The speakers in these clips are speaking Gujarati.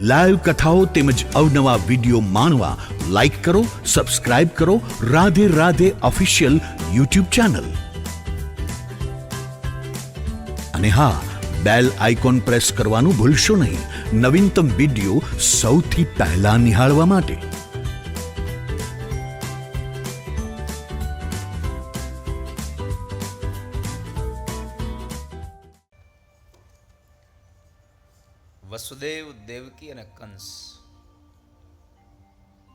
લાઈવ કથાઓ તેમજ અવનવા વિડીયો માણવા લાઈક કરો, સબસ્ક્રાઇબ કરો Radhe Radhe official YouTube channel. અને હા, બેલ આઇકોન પ્રેસ કરવાનું ભૂલશો નહીં, નવીનતમ વિડીયો સૌથી પહેલા નિહાળવા માટે. વસુદેવ, દેવકી અને કંસ.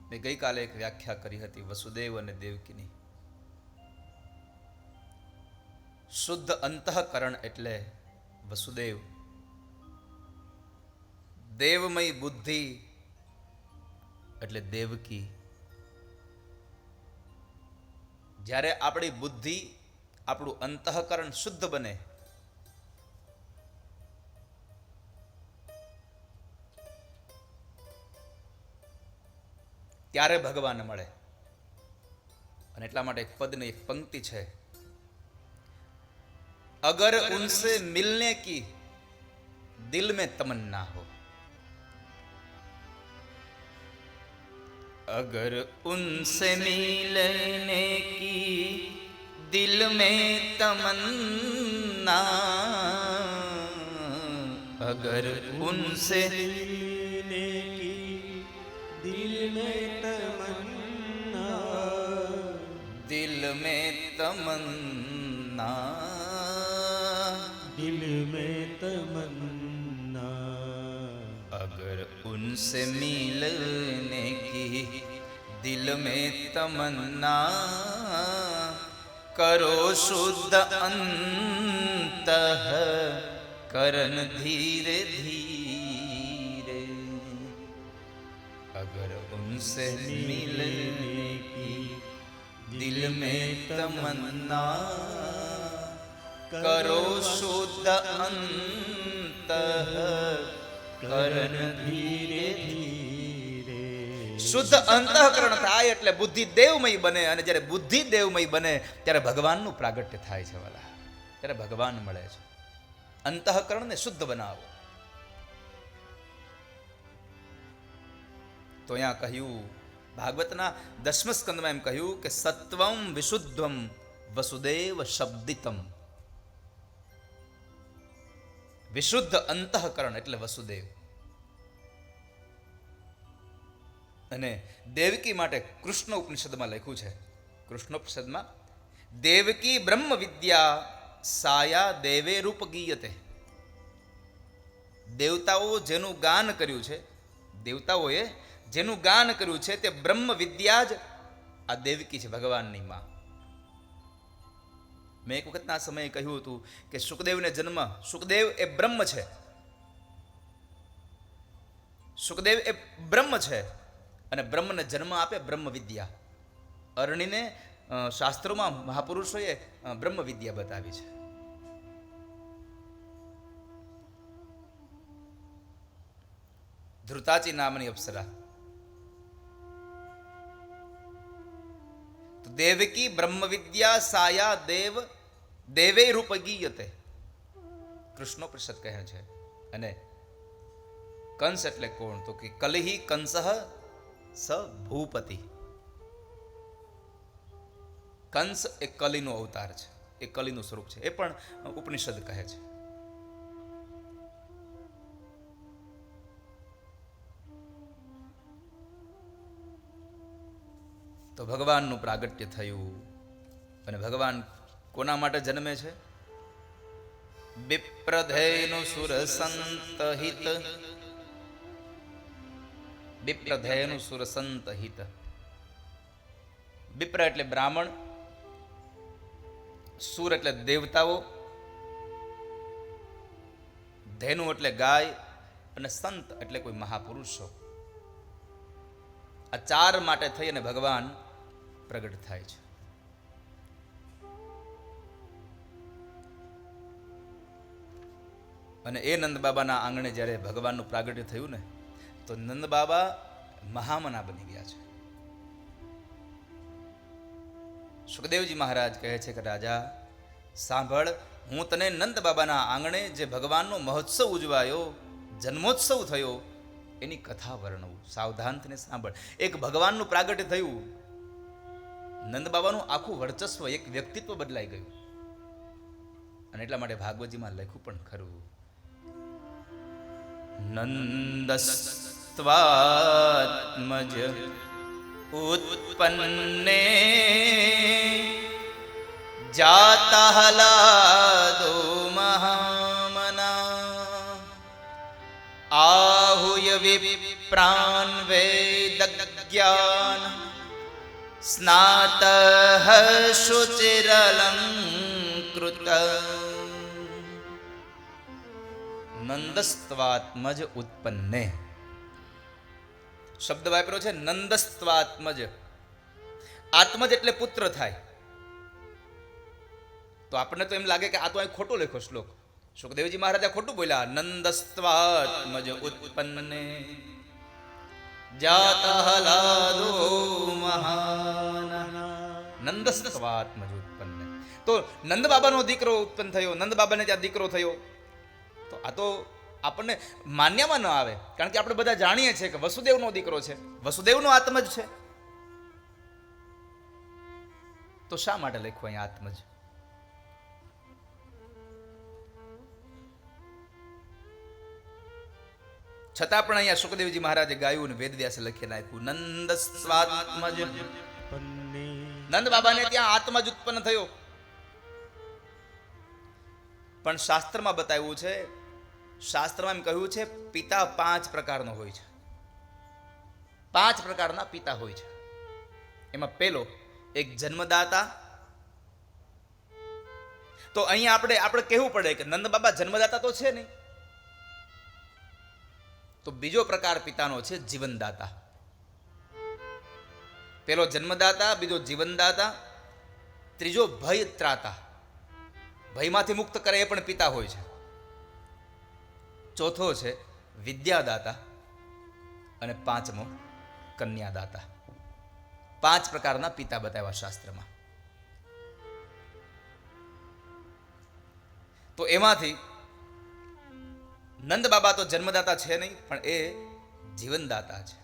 મેં ગઈકાલે એક વ્યાખ્યા કરી હતી વસુદેવ અને દેવકીની. શુદ્ધ અંતઃકરણ એટલે વસુદેવ, દેવમય બુદ્ધિ એટલે દેવકી. જ્યારે આપણી બુદ્ધિ, આપણું અંતઃકરણ શુદ્ધ બને ત્યારે ભગવાન મળે. અને એટલા માટે એક પદની એક પંક્તિ છે, અગર ઉનસે મિલને કી દિલ में तमन्ना हो, अगर उनसे मिलने की दिल में तमन्ना, अगर उनसे मिलने की दिल में तमन्ना, दिल में तमन्ना, दिल में तमन्ना, अगर उनसे मिलने की दिल में तमन्ना, करो शुद्ध अंत करण धीरे धीरे, अगर उनसे मिलने की दिल में तमन्ना, करो शुद्ध अंत करण धीरे धीरे. શુદ્ધ અંતઃકરણ થાય એટલે બુદ્ધિ દેવમય બને, અને જ્યારે બુદ્ધિ દેવમય બને ત્યારે ભગવાનનું પ્રાગટ્ય થાય છે. વાલા, ત્યારે ભગવાન મળે છે. અંતઃકરણને શુદ્ધ બનાવો. તો અહીંયા કહ્યું, ભાગવતના 10મ સ્કંદમાં એમ કહ્યું કે સત્વમ વિશુદ્ધમ વસુદેવ શબ્દિતમ. વિશુદ્ધ અંતઃકરણ એટલે વસુદેવ. અને દેવકી માટે કૃષ્ણ ઉપનિષદમાં લખ્યું છે, કૃષ્ણોપનિષદમાં, દેવકી બ્રહ્મ વિદ્યા સાયા દેવે રૂપ ગીયતે. દેવતાઓ જેનું ગાન કર્યું છે, દેવતાઓએ જેનું ગાન કર્યું છે તે બ્રહ્મ વિદ્યા જ આ દેવકી છે, ભગવાનની માં. મેં એક વખતના સમયે કહ્યું હતું કે સુખદેવને જન્મ, સુખદેવ એ બ્રહ્મ છે, સુખદેવ એ બ્રહ્મ છે, અને બ્રહ્મને જન્મ આપે બ્રહ્મ વિદ્યા. અરણીને શાસ્ત્રોમાં મહાપુરુષોએ બ્રહ્મ વિદ્યા બતાવી છે. ધ્રુતાચી નામની અપ્સરા. તો દેવકી બ્રહ્મ વિદ્યા સાયા દેવ દેવે રૂપ ગીયતે, કૃષ્ણોપનિષદ કહે છે. અને કંસ એટલે કોણ? તો કે કલિહિ કંસઃ સ ભૂપતિ. કંસ એ કલિનો અવતાર છે, એ કલિનું સ્વરૂપ છે, એ પણ ઉપનિષદ કહે છે. તો ભગવાનનું પ્રાગટ્ય થયું. અને ભગવાન કોના માટે જન્મે છે? વિપ્રધેનુ સુરસંત હિત, વિપ્રધેનુ સુરસંત હિત. વિપ્ર એટલે બ્રાહ્મણ, સુર એટલે દેવતાઓ, ધેનુ એટલે ગાય, અને સંત એટલે કોઈ મહાપુરુષો. આ ચાર માટે થઈ અને ભગવાન પ્રગટ થાય છે. અને એ નંદ બાબાના આંગણે જ્યારે ભગવાનનું પ્રાગટ્ય થયું ને, તો નંદ બાબા મહામના બની ગયા છે. સુખદેવજી મહારાજ કહે છે કે રાજા સાંભળ, હું તને નંદ બાબાના આંગણે જે ભગવાનનો મહોત્સવ ઉજવાયો, જન્મોત્સવ થયો, એની કથા વર્ણવું. સાવધાન થઈને સાંભળ. એક ભગવાનનું પ્રાગટ્ય થયું, નંદ બાબાનું આખું વર્ચસ્વ, એક વ્યક્તિત્વ બદલાઈ ગયું. અને એટલા માટે ભાગવતજીમાં લખ્યું પણ ખરું, નંદસ્ત્વાત્મજ ઉત્પન્ને જાતા હલાદો મહામના આહુય વિપ્રાન વેદજ્ઞાન સ્નાતઃ શુચિરલંકૃત. નંદસ્ત્વાત્મજ ઉત્પન્ને શબ્દ વાપર્યો છે, નંદસ્ત્વાત્મજ. આત્મજ એટલે પુત્ર થાય. તો આપણને તો એમ લાગે કે આ તો અહીં ખોટો લખ્યો શ્લોક. સુખદેવજી મહારાજા ખોટું બોલ્યા. નંદસ્ત્વાત્મજ ઉત્પન્ને જાતઃ લાદો મહાન. નંદસ્ત્વાત્મજ ઉત્પન્ને, તો નંદ બાબાનો દીકરો ઉત્પન્ન થયો, નંદ બાબાને ત્યાં દીકરો થયો. તો આ તો આપણને માન્યમાં ન આવે, કારણ કે આપણે બધા જાણીએ છીએ કે વસુદેવનો દીકરો છે, વસુદેવનો આત્મજ છે. તો શા માટે લખ્યું અહીં આત્મજ? છતાં પણ અહીંયા સુખદેવજી મહારાજે ગાયું ને વેદવ્યાસે લખી નાખ્યું નંદસ્વાત્મજ. નંદ બાબાને ત્યાં આત્મજ ઉત્પન્ન થયો. પણ શાસ્ત્રમાં બતાવ્યું છે, શાસ્ત્રમાં એમ કહ્યું છે, પિતા 5 પ્રકારનો હોય છે. 5 પ્રકારના પિતા હોય છે. એમાં પહેલો એક જન્મદાતા. તો અહીંયા આપણે કહેવું પડે કે નંદ બાબા જન્મદાતા તો છે નહીં. તો બીજો પ્રકાર પિતાનો છે જીવનદાતા. પેલો જન્મદાતા, બીજો જીવનદાતા, ત્રીજો ભય ત્રાતા, ભયમાંથી મુક્ત કરે એ પણ પિતા હોય છે. ચોથો છે વિદ્યાદાતા અને 5મો કન્યાદાતા. 5 પ્રકારના પિતા બતાવ્યા શાસ્ત્રમાં. તો એમાંથી નંદ બાબા તો જન્મદાતા છે નહીં, પણ એ જીવનદાતા છે.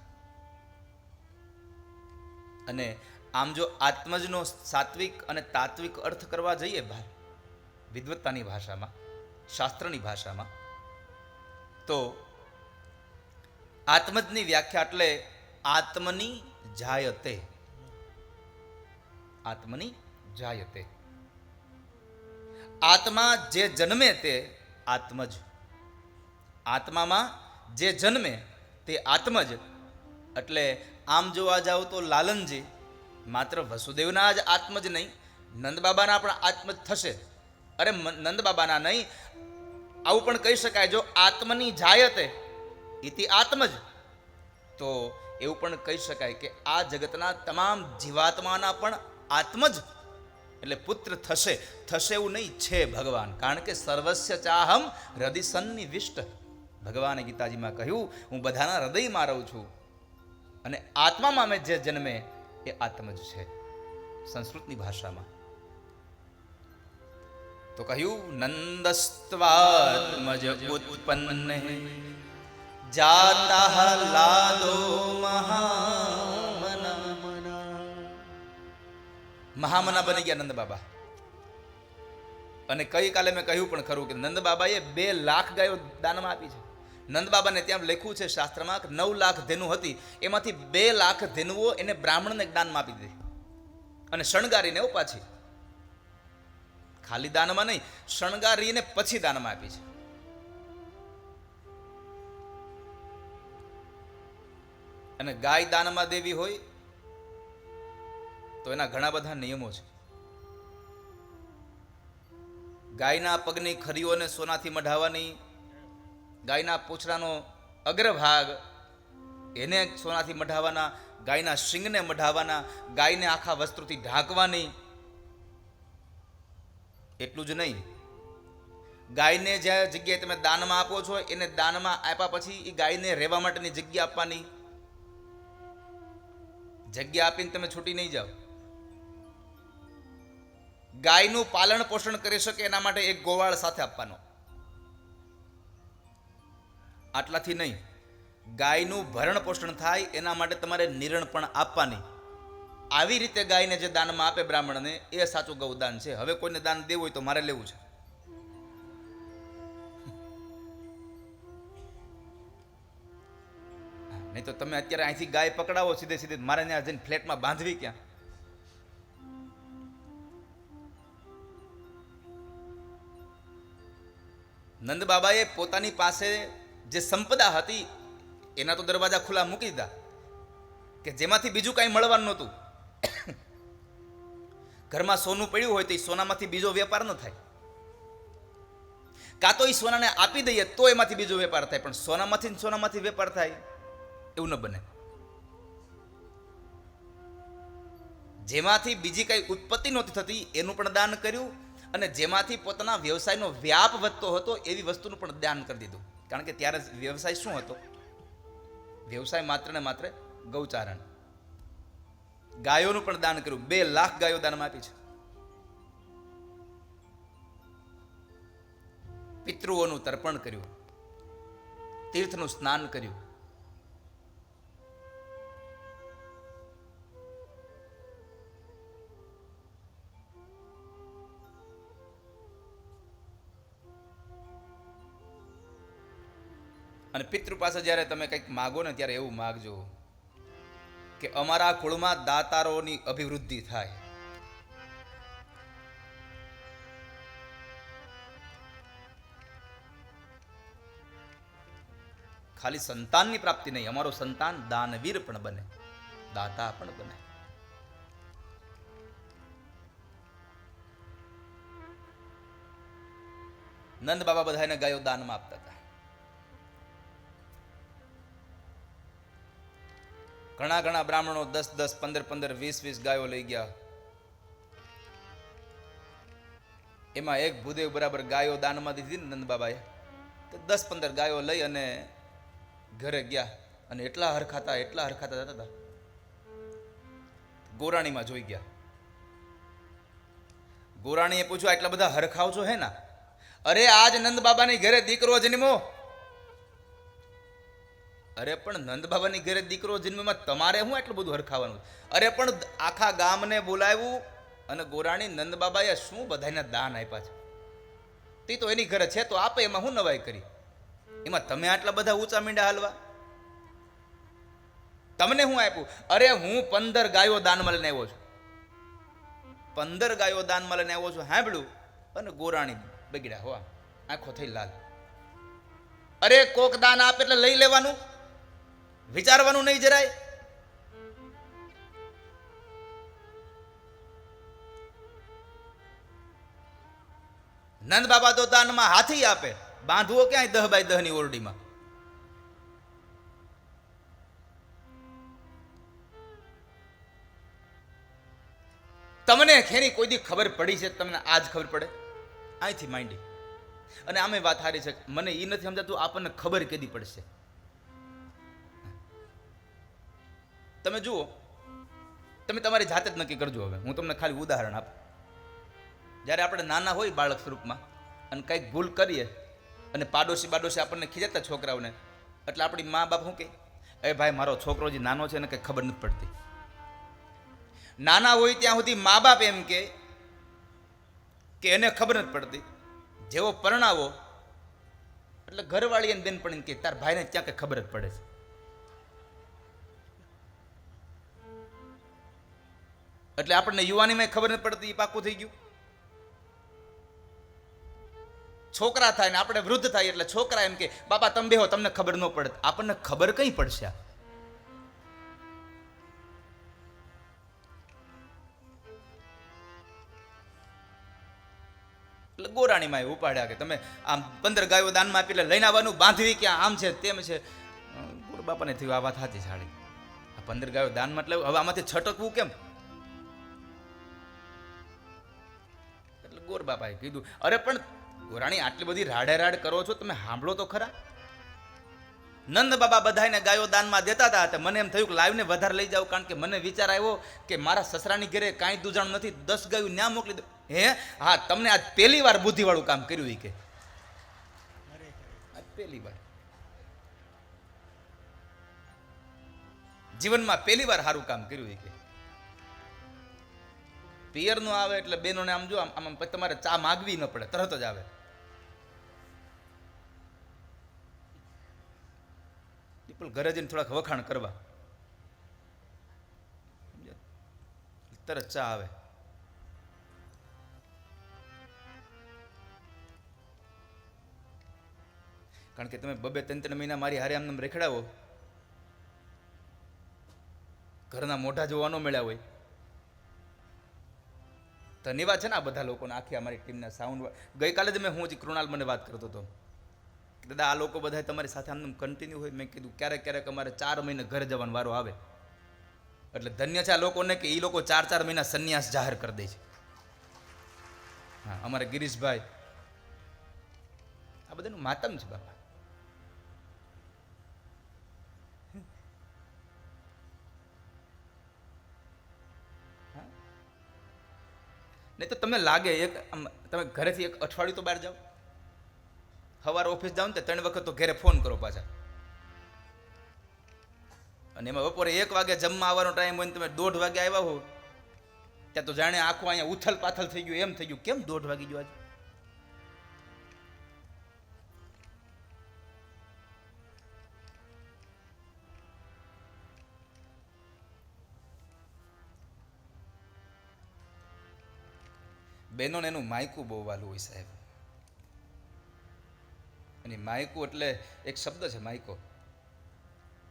અને આમ જો આત્મજનો સાત્વિક અને તાત્વિક અર્થ કરવા જઈએ વિદ્વત્તાની ભાષામાં, શાસ્ત્રની ભાષામાં, તો આત્મજની વ્યાખ્યા એટલે આત્મની જાયતે. આત્મની જાયતે, આત્મા જે જન્મે તે આત્મજ. આત્મામાં જે જન્મે તે આત્મજ. એટલે આમ જોવા જાવ તો લાલનજી માત્ર વસુદેવના જ આત્મજ નહીં, નંદ બાબાના પણ આત્મજ થશે. અરે નંદ બાબાના નહીં, આવું પણ કહી શકાય, જો આત્મની જાયતે ઇતિ આત્મજ, તો એવું પણ કહી શકાય કે આ જગતના તમામ જીવાત્માના પણ આત્મજ એટલે પુત્ર થશે. થશે એવું નહીં, છે ભગવાન. કારણ કે સર્વસ્ય ચાહમ હૃદય સન્નિવિષ્ટ. ભગવાને ગીતાજીમાં કહ્યું, હું બધાના હૃદયમાં રહું છું. અને આત્મામાં મેં જે જન્મે એ આત્મજ છે, સંસ્કૃતની ભાષામાં. તો કહ્યું નંદસ્ત્વાત્મજ ઉત્પન્ને જાતઃ લાદો મહામના બની ગયા નંદ બાબા. અને કઈ કાલે મેં કહ્યું પણ ખરું કે નંદ બાબાએ 2 લાખ ગાયો દાનમાં આપી છે. નંદ બાબાને ત્યાં લખ્યું છે શાસ્ત્રમાં કે 9 લાખ ધેનુ હતી, એમાંથી 2 લાખ ધેનુઓ એને બ્રાહ્મણને દાનમાં આપી દીધી. અને શણગારીને પાછી, ખાલી દાનમાં નહીં, શણગારીને પછી દાનમાં આપી છે. અને ગાય દાનમાં દેવી હોય તો એના ઘણા બધા નિયમો છે. ગાયના પગની ખરીઓને સોનાથી મઢાવવાની, ગાયના પૂંછડાનો અગ્રભાગ એને સોનાથી મઢાવવાના, ગાયના શિંગને મઢાવવાના, ગાયને આખા વસ્ત્રોથી ઢાંકવાની. એટલું જ નહીં, ગાયને જ્યાં જગ્યાએ તમે દાનમાં આપો છો એને દાનમાં આપ્યા પછી એ ગાયને રહેવા માટેની જગ્યા આપવાની. જગ્યા આપીને તમે છૂટી નહીં જાઓ. ગાયનું પાલન પોષણ કરી શકે એના માટે એક ગોવાળ સાથે આપવાનો. આટલાથી નહીં, ગાયનું ભરણ પોષણ થાય એના માટે તમારે નિરણ પણ આપવાની. આવી રીતે ગાયને જે દાનમાં આપે બ્રાહ્મણને એ સાચું ગૌદાન છે. હવે કોઈને દાન દેવું હોય તો મારે લેવું છે. નહીં તો તમે અત્યારે અહીંથી ગાય પકડાવો સીધે સીધે, મારે ત્યાં જઈને ફ્લેટમાં બાંધવી ક્યાં? નંદ બાબાએ પોતાની પાસે જે સંપદા હતી એના તો દરવાજા ખુલ્લા મૂકી દીધા કે જેમાંથી બીજું કાંઈ મળવાનું નહોતું. ઘરમાં સોનું પડ્યું હોય તો એ સોનામાંથી બીજો વેપાર ન થાય, કાં તો એ સોનાને આપી દઈએ તો એમાંથી બીજો વેપાર થાય, પણ સોનામાંથી વેપાર થાય એવું ન બને. જેમાંથી બીજી કઈ ઉત્પત્તિ નહોતી થતી એનું પણ દાન કર્યું, અને જેમાંથી પોતાના વ્યવસાયનો વ્યાપ વધતો હતો એવી વસ્તુનું પણ દાન કરી દીધું. કારણ કે ત્યારે વ્યવસાય શું હતો? વ્યવસાય માત્ર ને માત્ર ગૌચારણ. ગાયોનું પણ દાન કર્યું. 2 લાખ ગાયો દાનમાં આપી છે. પિતૃઓનું તર્પણ કર્યું, તીર્થનું સ્નાન કર્યું. અને પિતૃ પાસે જ્યારે તમે કંઈક માગો ને ત્યારે એવું માગજો કે અમારા કુળમાં દાતારોની અભિવૃદ્ધિ થાય. ખાલી સંતાનની પ્રાપ્તિ નહીં, અમારો સંતાન દાનવીર પણ બને, દાતા પણ બને. નંદ બાબા બધાને ગાયો દાનમાં આપતા હતા. ઘણા બ્રાહ્મણો 10-10, 15-15, 20-20 ગાયો લઈ ગયા. એમાં એક ભૂદેવ બરાબર ગાયો દાનમાં દીધી ને નંદ બાબાએ, તો 10-15 ગાયો લઈ અને ઘરે ગયા. અને એટલા હરખાતા જતા હતા, ગોરાણીમાં જોઈ ગયા. ગોરાણીએ પૂછ્યું, આટલા બધા હરખાવ છો હે ના? અરે આજ નંદ બાબાની ઘરે દીકરો જન્મો. અરે પણ નંદ બાબાની ઘરે દીકરો જન્મમાં તમારે શું એટલું બધું હરખાવાનું? અરે પણ આખા ગામને બોલાવ્યું અને ગોરાણી નંદ બાબાએ શું બધાને દાન આપ્યા છે, તે તો એની ઘરે છે તો આપે, એમાં શું નવાઈ કરી? એમાં તમે આટલા બધા ઊંચા મીંડા હાલવા? તમને શું આપ્યું? અરે હું 15 ગાયો દાનમાં લઈને આવ્યો છું. 15 ગાયો દાનમાં લઈને આવ્યો છું, સાંભળ્યું? અને ગોરાણી બગડ્યા, હો આંખો થઈ લાલ. અરે કોક દાન આપે એટલે લઈ લેવાનું, વિચારવાનું નહીં જરાય? નંદ બાબા તો દાનમાં હાથી આપે, બાંધવો ક્યાંય 10x10 ની ઓરડીમાં. તમને ખેની કોઈ દી ખબર પડી છે? તમને આજ ખબર પડે અહીંથી માંડી. અને આમે વાત સારી છે, મને એ નથી સમજાતું આપણને ખબર કેદી પડશે. તમે જુઓ, તમે તમારી જાતે જ નક્કી કરજો. હવે હું તમને ખાલી ઉદાહરણ આપું. જ્યારે આપણે નાના હોય બાળક સ્વરૂપમાં અને કંઈક ભૂલ કરીએ અને પાડોશી આપણને ખીજાતા છોકરાઓને, એટલે આપણી મા બાપ શું કહે? એ ભાઈ મારો છોકરો જે નાનો છે એને કંઈ ખબર નથી પડતી. નાના હોય ત્યાં સુધી મા બાપ એમ કે એને ખબર નથી પડતી. જેવો પરણાવો એટલે ઘરવાળી એને બેનપણી કે તાર ભાઈને ત્યાં કંઈ ખબર જ પડે છે. એટલે આપણને યુવાનીમાં ખબર નથી પડતી, એ પાકું થઈ ગયું. છોકરા થાય ને આપણે વૃદ્ધ થાય એટલે છોકરા એમ કે બાપા તમે બેહો, તમને ખબર ન પડે. આપણને ખબર કઈ પડશે? એટલે ગોરાણીમાં ઉપાડ્યા કે તમે આમ 15 ગાયો દાનમાં આપી એટલે લઈને આવવાનું, બાંધવી ક્યાં, આમ છે તેમ છે. ગોર બાપાને થયું આ વાત સાચી સાડી, આ 15 ગાયો દાનમાં એટલે હવે આમાંથી છટકવું કેમ? એટલે ગોર બાપાએ કીધું, અરે પણ ગોરાણી આટલી બધી રાડે કરો છો, તમે સાંભળો તો ખરા. નંદ બાબા બધાને ગાયો દાનમાં દેતા હતા. મને એમ થયું કે લાવીને વધારે લઈ જાવ, કારણ કે મને વિચાર આવ્યો કે મારા સસરાની ઘરે કાંઈ દૂજાણ નથી, 10 ગાયું ન્યા મોકલી દો. હે હા, તમને આજ પહેલી વાર બુદ્ધિવાળું કામ કર્યું. કે આજ પહેલી વાર. જીવનમાં પહેલી વાર સારું કામ કર્યું એ કે પિયરનું આવે એટલે બેનોને આમ જો આમ પછી તમારે ચા માગવી ન પડે, તરત જ આવે. ઘરે જઈને થોડાક વખાણ કરવા, તરત ચા આવે. કારણ કે તમે 2-3 મહિના મારી હારે આમ રેખડાવો, ઘરના મોઢા જોવા ન મળ્યા હોય. ધન્યવાદ છે ને આ બધા લોકોને, આખી અમારી ટીમના સાઉન્ડ. ગઈકાલે જ હું કૃણાલ મને વાત કરતો હતો, દાદા આ લોકો બધા તમારી સાથે આમ કન્ટિન્યુ હોય. મેં કીધું ક્યારેક ક્યારેક અમારે 4 મહિને ઘરે જવાનો વારો આવે, એટલે ધન્ય છે આ લોકોને કે એ લોકો 4 મહિના સંન્યાસ જાહેર કરી દે છે. હા, અમારે ગિરીશભાઈ આ બધાનું માતમ છે બાપા. નહીં તો તમને લાગે તમે ઘરેથી 1 અઠવાડિયું તો બહાર જાઓ, સવારે ઓફિસ જાઓ ને 3 વખત તો ઘરે ફોન કરો પાછા, અને એમાં બપોરે 1 વાગે જમવા આવવાનો ટાઈમ હોય ને તમે 1:30 વાગે આવ્યા હો, ત્યાં તો જાણે આખું અહીંયા ઉથલ પાથલ થઈ ગયું એમ થઈ ગયું. કેમ 1:30 વાગી ગયો આજે? બહેનોને એનું માયકું બહુ વાલું હોય સાહેબ. અને માયકું એટલે એક શબ્દ છે માયકો,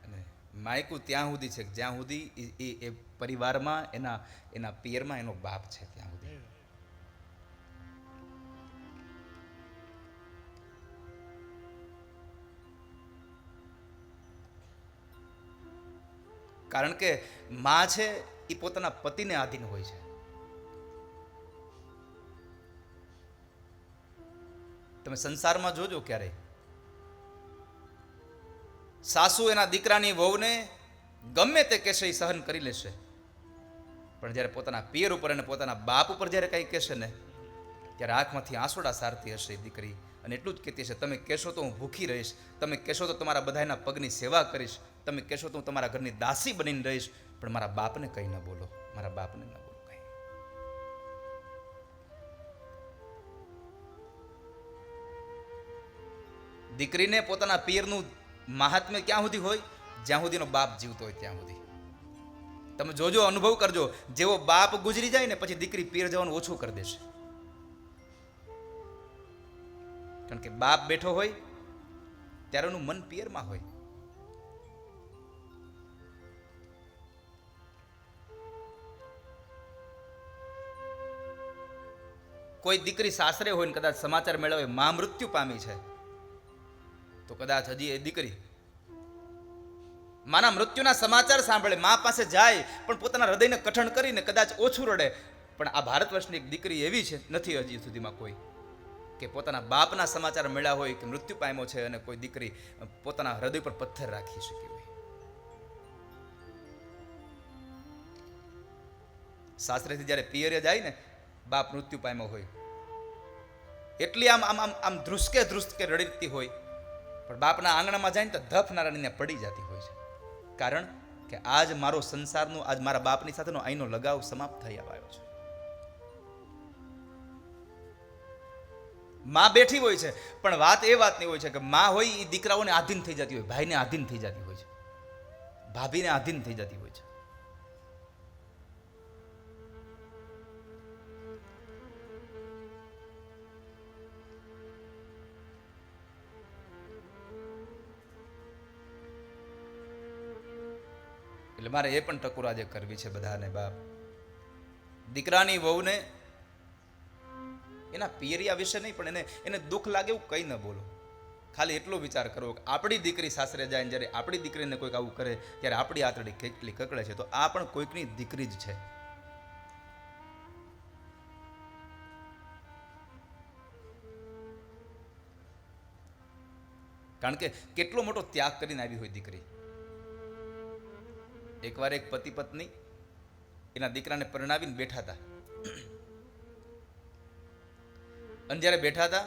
અને માયકું ત્યાં સુધી છે જ્યાં સુધી એ પરિવારમાં એના પિયરમાં એનો બાપ છે ત્યાં સુધી. કારણ કે માં છે એ પોતાના પતિને આધીન હોય છે. તમે સંસારમાં જોજો ક્યારેય સાસુ એના દીકરાની વહુને ગમે તે કહેશે એ સહન કરી લેશે, પણ જ્યારે પોતાના પિયર ઉપર અને પોતાના બાપ ઉપર જ્યારે કંઈ કહેશે ને ત્યારે આંખમાંથી આંસુડા સારતી હશે એ દીકરી, અને એટલું જ કહેતી હશે તમે કહેશો તો હું ભૂખી રહીશ, તમે કહેશો તો તમારા બધાના પગની સેવા કરીશ, તમે કહેશો તો હું તમારા ઘરની દાસી બનીને રહીશ, પણ મારા બાપને કંઈ ન બોલો, મારા બાપને ન બોલો. દીકરીને પોતાના પિયરનું મહાત્મ્ય ક્યાં સુધી હોય? જ્યાં સુધીનો બાપ જીવતો હોય ત્યાં સુધી. તમે જોજો, અનુભવ કરજો, જેવો બાપ ગુજરી જાય ને પછી દીકરી પિયર જવાનું ઓછું કરી દેશે. કારણ કે બાપ બેઠો હોય ત્યારે એનું મન પિયરમાં હોય. કોઈ દીકરી સાસરે હોય ને કદાચ સમાચાર મેળવે માં મૃત્યુ પામી છે, તો કદાચ હજી એ દીકરી માના મૃત્યુના સમાચાર સાંભળે, મા પાસે જાય પણ પોતાના હૃદયને કઠણ કરીને કદાચ ઓછું રડે. પણ આ ભારત વર્ષની એક દીકરી એવી છે, નથી હજી સુધીમાં કોઈ કે પોતાના બાપના સમાચાર મળ્યા હોય કે મૃત્યુ પામ્યો છે અને કોઈ દીકરી પોતાના હૃદય પર પથ્થર રાખી શકી હોય. સાસરેથી જ્યારે પિયરે જાય ને બાપ મૃત્યુ પામ્યો હોય, એટલી આમ આમ આમ આમ ધ્રુસકે રડતી હોય, પણ બાપના આંગણામાં જાય ને તો ધફ નારાયણને પડી જતી હોય છે. કારણ કે આજ મારો સંસારનો, આજ મારા બાપની સાથેનો અહીંનો લગાવ સમાપ્ત થઈ આવ્યો છે. માં બેઠી હોય છે, પણ વાત એ વાતની હોય છે કે માં હોય એ દીકરાઓને આધીન થઈ જતી હોય, ભાઈને આધીન થઈ જતી હોય છે, ભાભીને આધીન થઈ જતી હોય છે. એટલે મારે એ પણ ટકોર આજે કરવી છે બધાને. બાપ દીકરાની વહુને એના પિયરિયા વિશે નહીં, પણ એને દુઃખ લાગે એવું કંઈ ન બોલો. ખાલી એટલો વિચાર કરો કે આપણી દીકરી સાસરે જાય, જ્યારે આપણી દીકરીને કોઈક આવું કરે ત્યારે આપણી આતડી કેટલી કકડે છે, તો આ પણ કોઈકની દીકરી જ છે. કારણ કે કેટલો મોટો ત્યાગ કરીને આવી હોય દીકરી. એકવાર એક પતિ પત્ની એના દીકરાને પરણાવીને બેઠા હતા, અને જ્યારે બેઠા હતા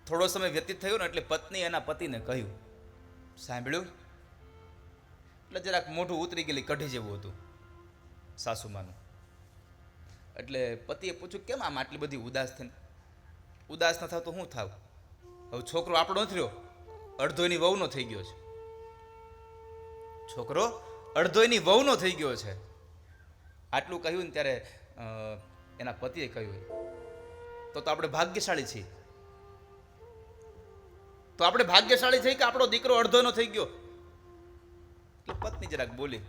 થોડો સમય વ્યતીત થયો ને એટલે પત્ની એના પતિને કહ્યું, સાંભળ્યું? એટલે જરાક મોઢું ઉતરી ગયેલી કઢી જેવું હતું સાસુમાનું. એટલે પતિએ પૂછ્યું કેમ આમ આટલી બધી ઉદાસ થઈને? ઉદાસ ન થાવ તો શું થાવ? હવે છોકરો આપણો નથી રહ્યો, અડધોની વહુનો થઈ ગયો છે. છોકરો અડધોની વહુનો થઈ ગયો છે. આટલું કહ્યું ને ત્યારે એના પતિએ કહ્યું તો આપણે ભાગ્યશાળી છીએ. તો આપણે ભાગ્યશાળી છીએ કે આપણો દીકરો અડધોનો થઈ ગયો. એટલે પત્ની જરાક બોલી,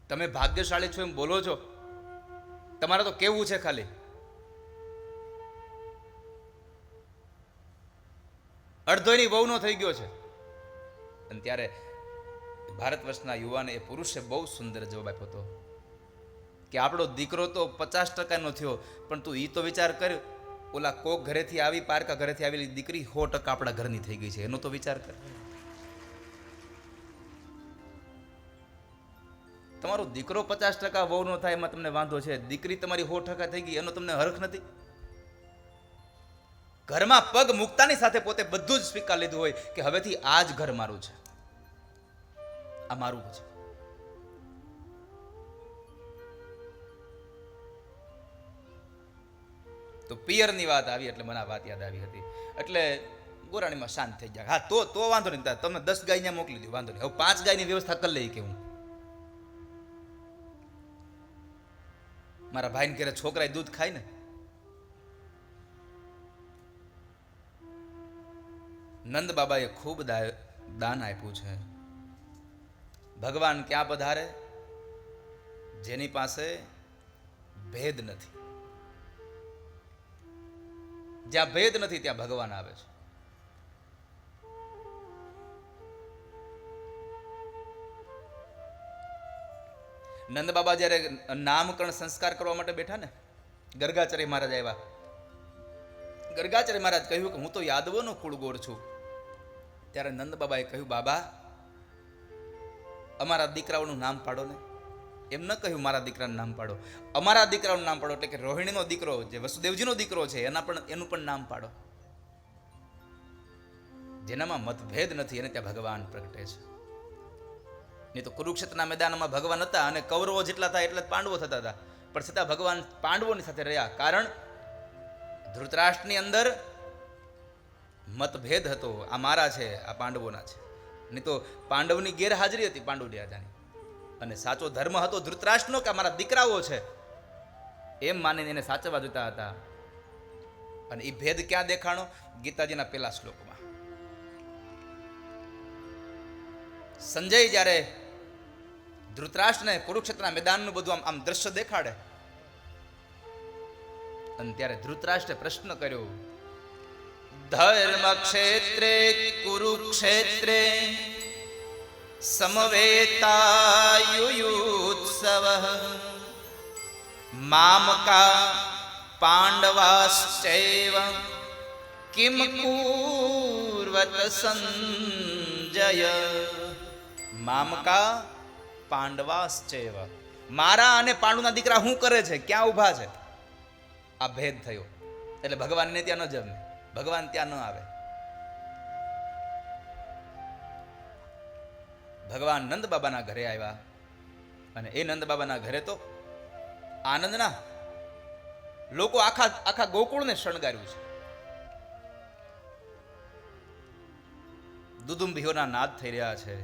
તમે ભાગ્યશાળી છો એમ બોલો છો, તમારે તો કેવું છે ખાલી. અડધોની વહુનો થઈ ગયો છે. અને ત્યારે ભારત વર્ષના યુવાને એ પુરુષે બહુ સુંદર જવાબ આપ્યો હતો કે આપણો દીકરો તો 50% થયો, પણ તું એ તો વિચાર કર, ઓલા કોક ઘરેથી આવી, પારકા ઘરેથી આવેલી દીકરી 100% આપણા ઘરની થઈ ગઈ છે, એનો તો વિચાર કર. તમારો દીકરો 50% વહુનો થાય એમાં તમને વાંધો છે, દીકરી તમારી 100% થઈ ગઈ એનો તમને હરખ નથી? ઘરમાં પગ મૂકતાની સાથે પોતે બધું જ સ્વીકાર લીધું હોય કે હવેથી આ જ ઘર મારું છે, આ મારું છે. તો પિયરની વાત આવી એટલે મને આ વાત યાદ આવી હતી. એટલે ગોરાણીમાં શાંત થઈ જાય. હા તો વાંધો નહીં, તમે 10 ગાય ત્યાં મોકલી દો, વાંધો નહીં. હવે 5 ગાયની વ્યવસ્થા કરી લઈ કે હું મારા ભાઈને ઘરે છોકરા દૂધ ખાય ને. નંદ બાબાએ ખૂબ દાન આપ્યું છે. ભગવાન ક્યાં પધારે? જેની પાસે ભેદ નથી. જ્યાં ભેદ નથી ત્યાં ભગવાન આવે છે. નંદ બાબા જ્યારે નામકરણ સંસ્કાર કરવા માટે બેઠા ને, ગરગાચાર્ય મહારાજ આવ્યા. ગરગાચાર્ય મહારાજ કહ્યું કે હું તો યાદવોનો કુળગોર છું. ત્યારે નંદ બાબાએ કહ્યું, બાબા અમારા દીકરાઓનું નામ પાડો ને. એમ ન કહ્યું મારા દીકરાનું નામ પાડો, અમારા દીકરાનું નામ પાડો. એટલે કે રોહિણીનો દીકરો જે વસુદેવજીનો દીકરો છે એનું પણ નામ પાડો. જેનામાં મતભેદ નથી એને ત્યાં ભગવાન પ્રગટે છે. નહીં તો કુરુક્ષેત્રના મેદાનમાં ભગવાન હતા અને કૌરવો જેટલા થાય એટલા પાંડવો થતા હતા, પણ છતાં ભગવાન પાંડવોની સાથે રહ્યા. કારણ ધૃતરાષ્ટ્રની અંદર મતભેદ હતો, આ મારા છે, આ પાંડવોના છે. નહીં તો પાંડવની ગેરહાજરી હતી પાંડુની રાજાની. અને સાચો ધર્મ હતો ધૃતરાષ્ટ્રનો કે અમારા દીકરાઓ છે એમ માનીને એને સાચવવા જોતા હતા. અને એ ભેદ ક્યાં દેખાણો? ગીતાજીના પહેલા શ્લોકમાં. સંજય જ્યારે ધૃતરાષ્ટ્રને કુરુક્ષેત્રના મેદાનનું બધું આમ દ્રશ્ય દેખાડે અને ત્યારે ધૃતરાષ્ટ્રે પ્રશ્ન કર્યો, ધર્મ ક્ષેત્રે કુરુક્ષેત્રે સમવેતાયુયુત્સવ મામકા પાંડવાશ્ચૈવ કિમ કુર્વત સંજય. મામકા પાંડવાશ્ચૈવ, મારા અને પાંડુના દીકરા શું કરે છે, ક્યાં ઊભા છે? આ ભેદ થયો એટલે ભગવાનને ત્યાં ન જમે, ભગવાન ત્યાં ન આવે. ભગવાન નંદ બાબાના ઘરે આવ્યા અને એ નંદ બાબાના ઘરે તો આનંદના લોકો આખા ગોકુળને શણગાર્યું છે. દુદુંભીઓના નાદ થઈ રહ્યા છે.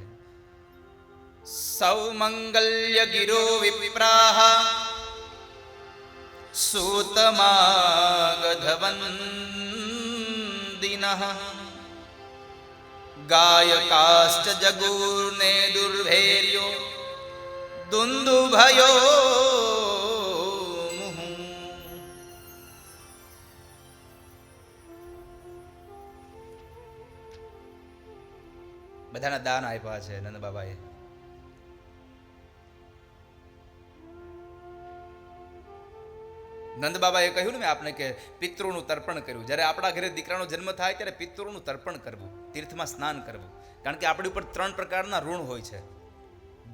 સૌમંગલ્ય ગિરો વિપ્રાહ સૂતમાગધવંદિનઃ ગાયકાશ્ચ જગુર્ને દુર્ભેર્યો દુંદુભયો મુહુ. બધાના દાન આપ્યા છે નંદ બાબાએ. નંદ બાબાએ કહ્યું ને મેં આપને કે પિતૃનું તર્પણ કર્યું. જ્યારે આપણા ઘરે દીકરાનો જન્મ થાય ત્યારે પિતૃનું તર્પણ કરવું, તીર્થમાં સ્નાન કરવું. કારણ કે આપણી ઉપર 3 પ્રકારના ઋણ હોય છે: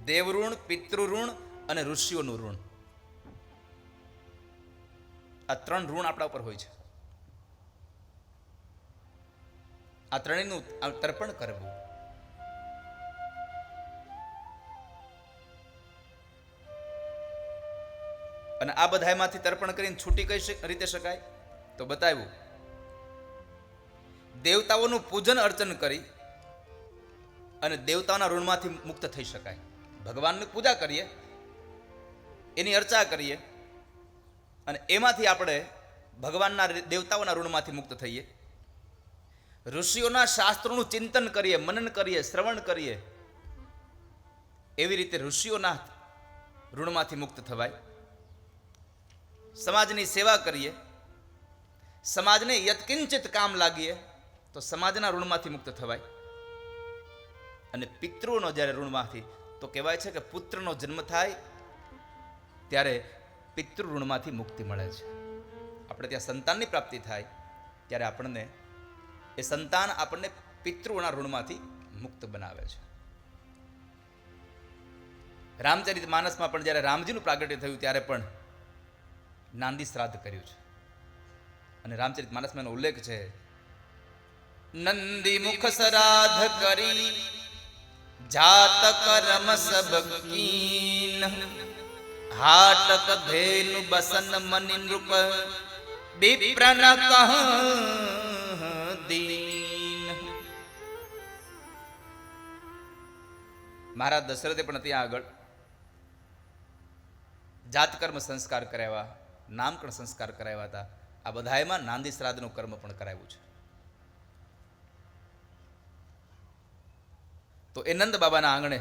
દેવ ઋણ, પિતૃ ઋણ અને ઋષિઓનું ઋણ. આ 3 ઋણ આપણા ઉપર હોય છે. આ ત્રણેયનું તર્પણ કરવું. અને આ બધામાંથી તર્પણ કરીને છૂટી કઈ રીતે શકાય? તો બતાવ્યું, દેવતાઓનું પૂજન અર્ચન કરી અને દેવતાઓના ઋણમાંથી મુક્ત થઈ શકાય. ભગવાનની પૂજા કરીએ, એની અર્ચા કરીએ અને એમાંથી આપણે ભગવાનના દેવતાઓના ઋણમાંથી મુક્ત થઈએ. ઋષિઓના શાસ્ત્રોનું ચિંતન કરીએ, મનન કરીએ, શ્રવણ કરીએ, એવી રીતે ઋષિઓના ઋણમાંથી મુક્ત થવાય. સમાજની સેવા કરીએ, સમાજને યત્કિંચિત કામ લાગીએ તો સમાજના ઋણમાંથી મુક્ત થવાય. અને પિતૃઓનો જ્યારે ઋણમાંથી, તો કહેવાય છે કે પુત્રનો જન્મ થાય ત્યારે પિતૃ ઋણમાંથી મુક્તિ મળે છે. આપણે ત્યાં સંતાનની પ્રાપ્તિ થાય ત્યારે આપણને એ સંતાન આપણને પિતૃઓના ઋણમાંથી મુક્ત બનાવે છે. રામચરિત માનસમાં પણ જ્યારે રામજીનું પ્રાગટ્ય થયું ત્યારે પણ નાંદી શ્રાદ્ધ કર્યું છે. અને રામચરિત માનસમાં એનો ઉલ્લેખ છે, નંદી મુખ શ્રાદ્ધ કરી જાત કર્મ સબ કીન, હાટક ધેનુ બસન મનિ નૃપ વિપ્રન કહ દીન. મહારાજ દશરથે પણ ત્યાં આગળ જાતકર્મ સંસ્કાર કરાવ્યા, નામકરણ સંસ્કાર કરાવ્યા હતા. આ બધાયમાં નાંદી શ્રાદ્ધનું કર્મ પણ કરાવ્યું છે. તો એ નંદ બાબાના આંગણે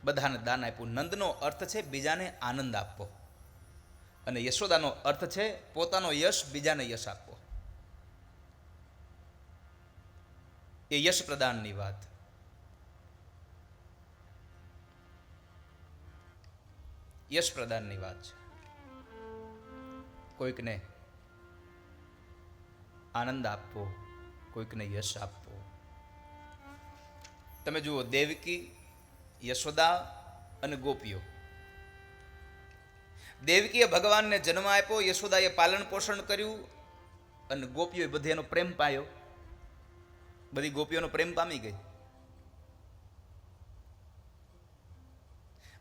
બધાને દાન આપ્યું. નંદનો અર્થ છે બીજાને આનંદ આપવો, અને યશોદાનો અર્થ છે પોતાનો યશ બીજાને યશ આપવો. એ યશ પ્રદાનની વાત. યશ પ્રદાનની વાત છે. કોઈકને આનંદ આપવો, કોઈકને યશ આપવો. તમે જુઓ, દેવકી, યશોદા અને ગોપીઓ. દેવકીએ ભગવાનને જન્મ આપ્યો, યશોદાએ પાલન પોષણ કર્યું અને ગોપીઓએ બધી એનો પ્રેમ પાયો. બધી ગોપીઓનો પ્રેમ પામી ગઈ.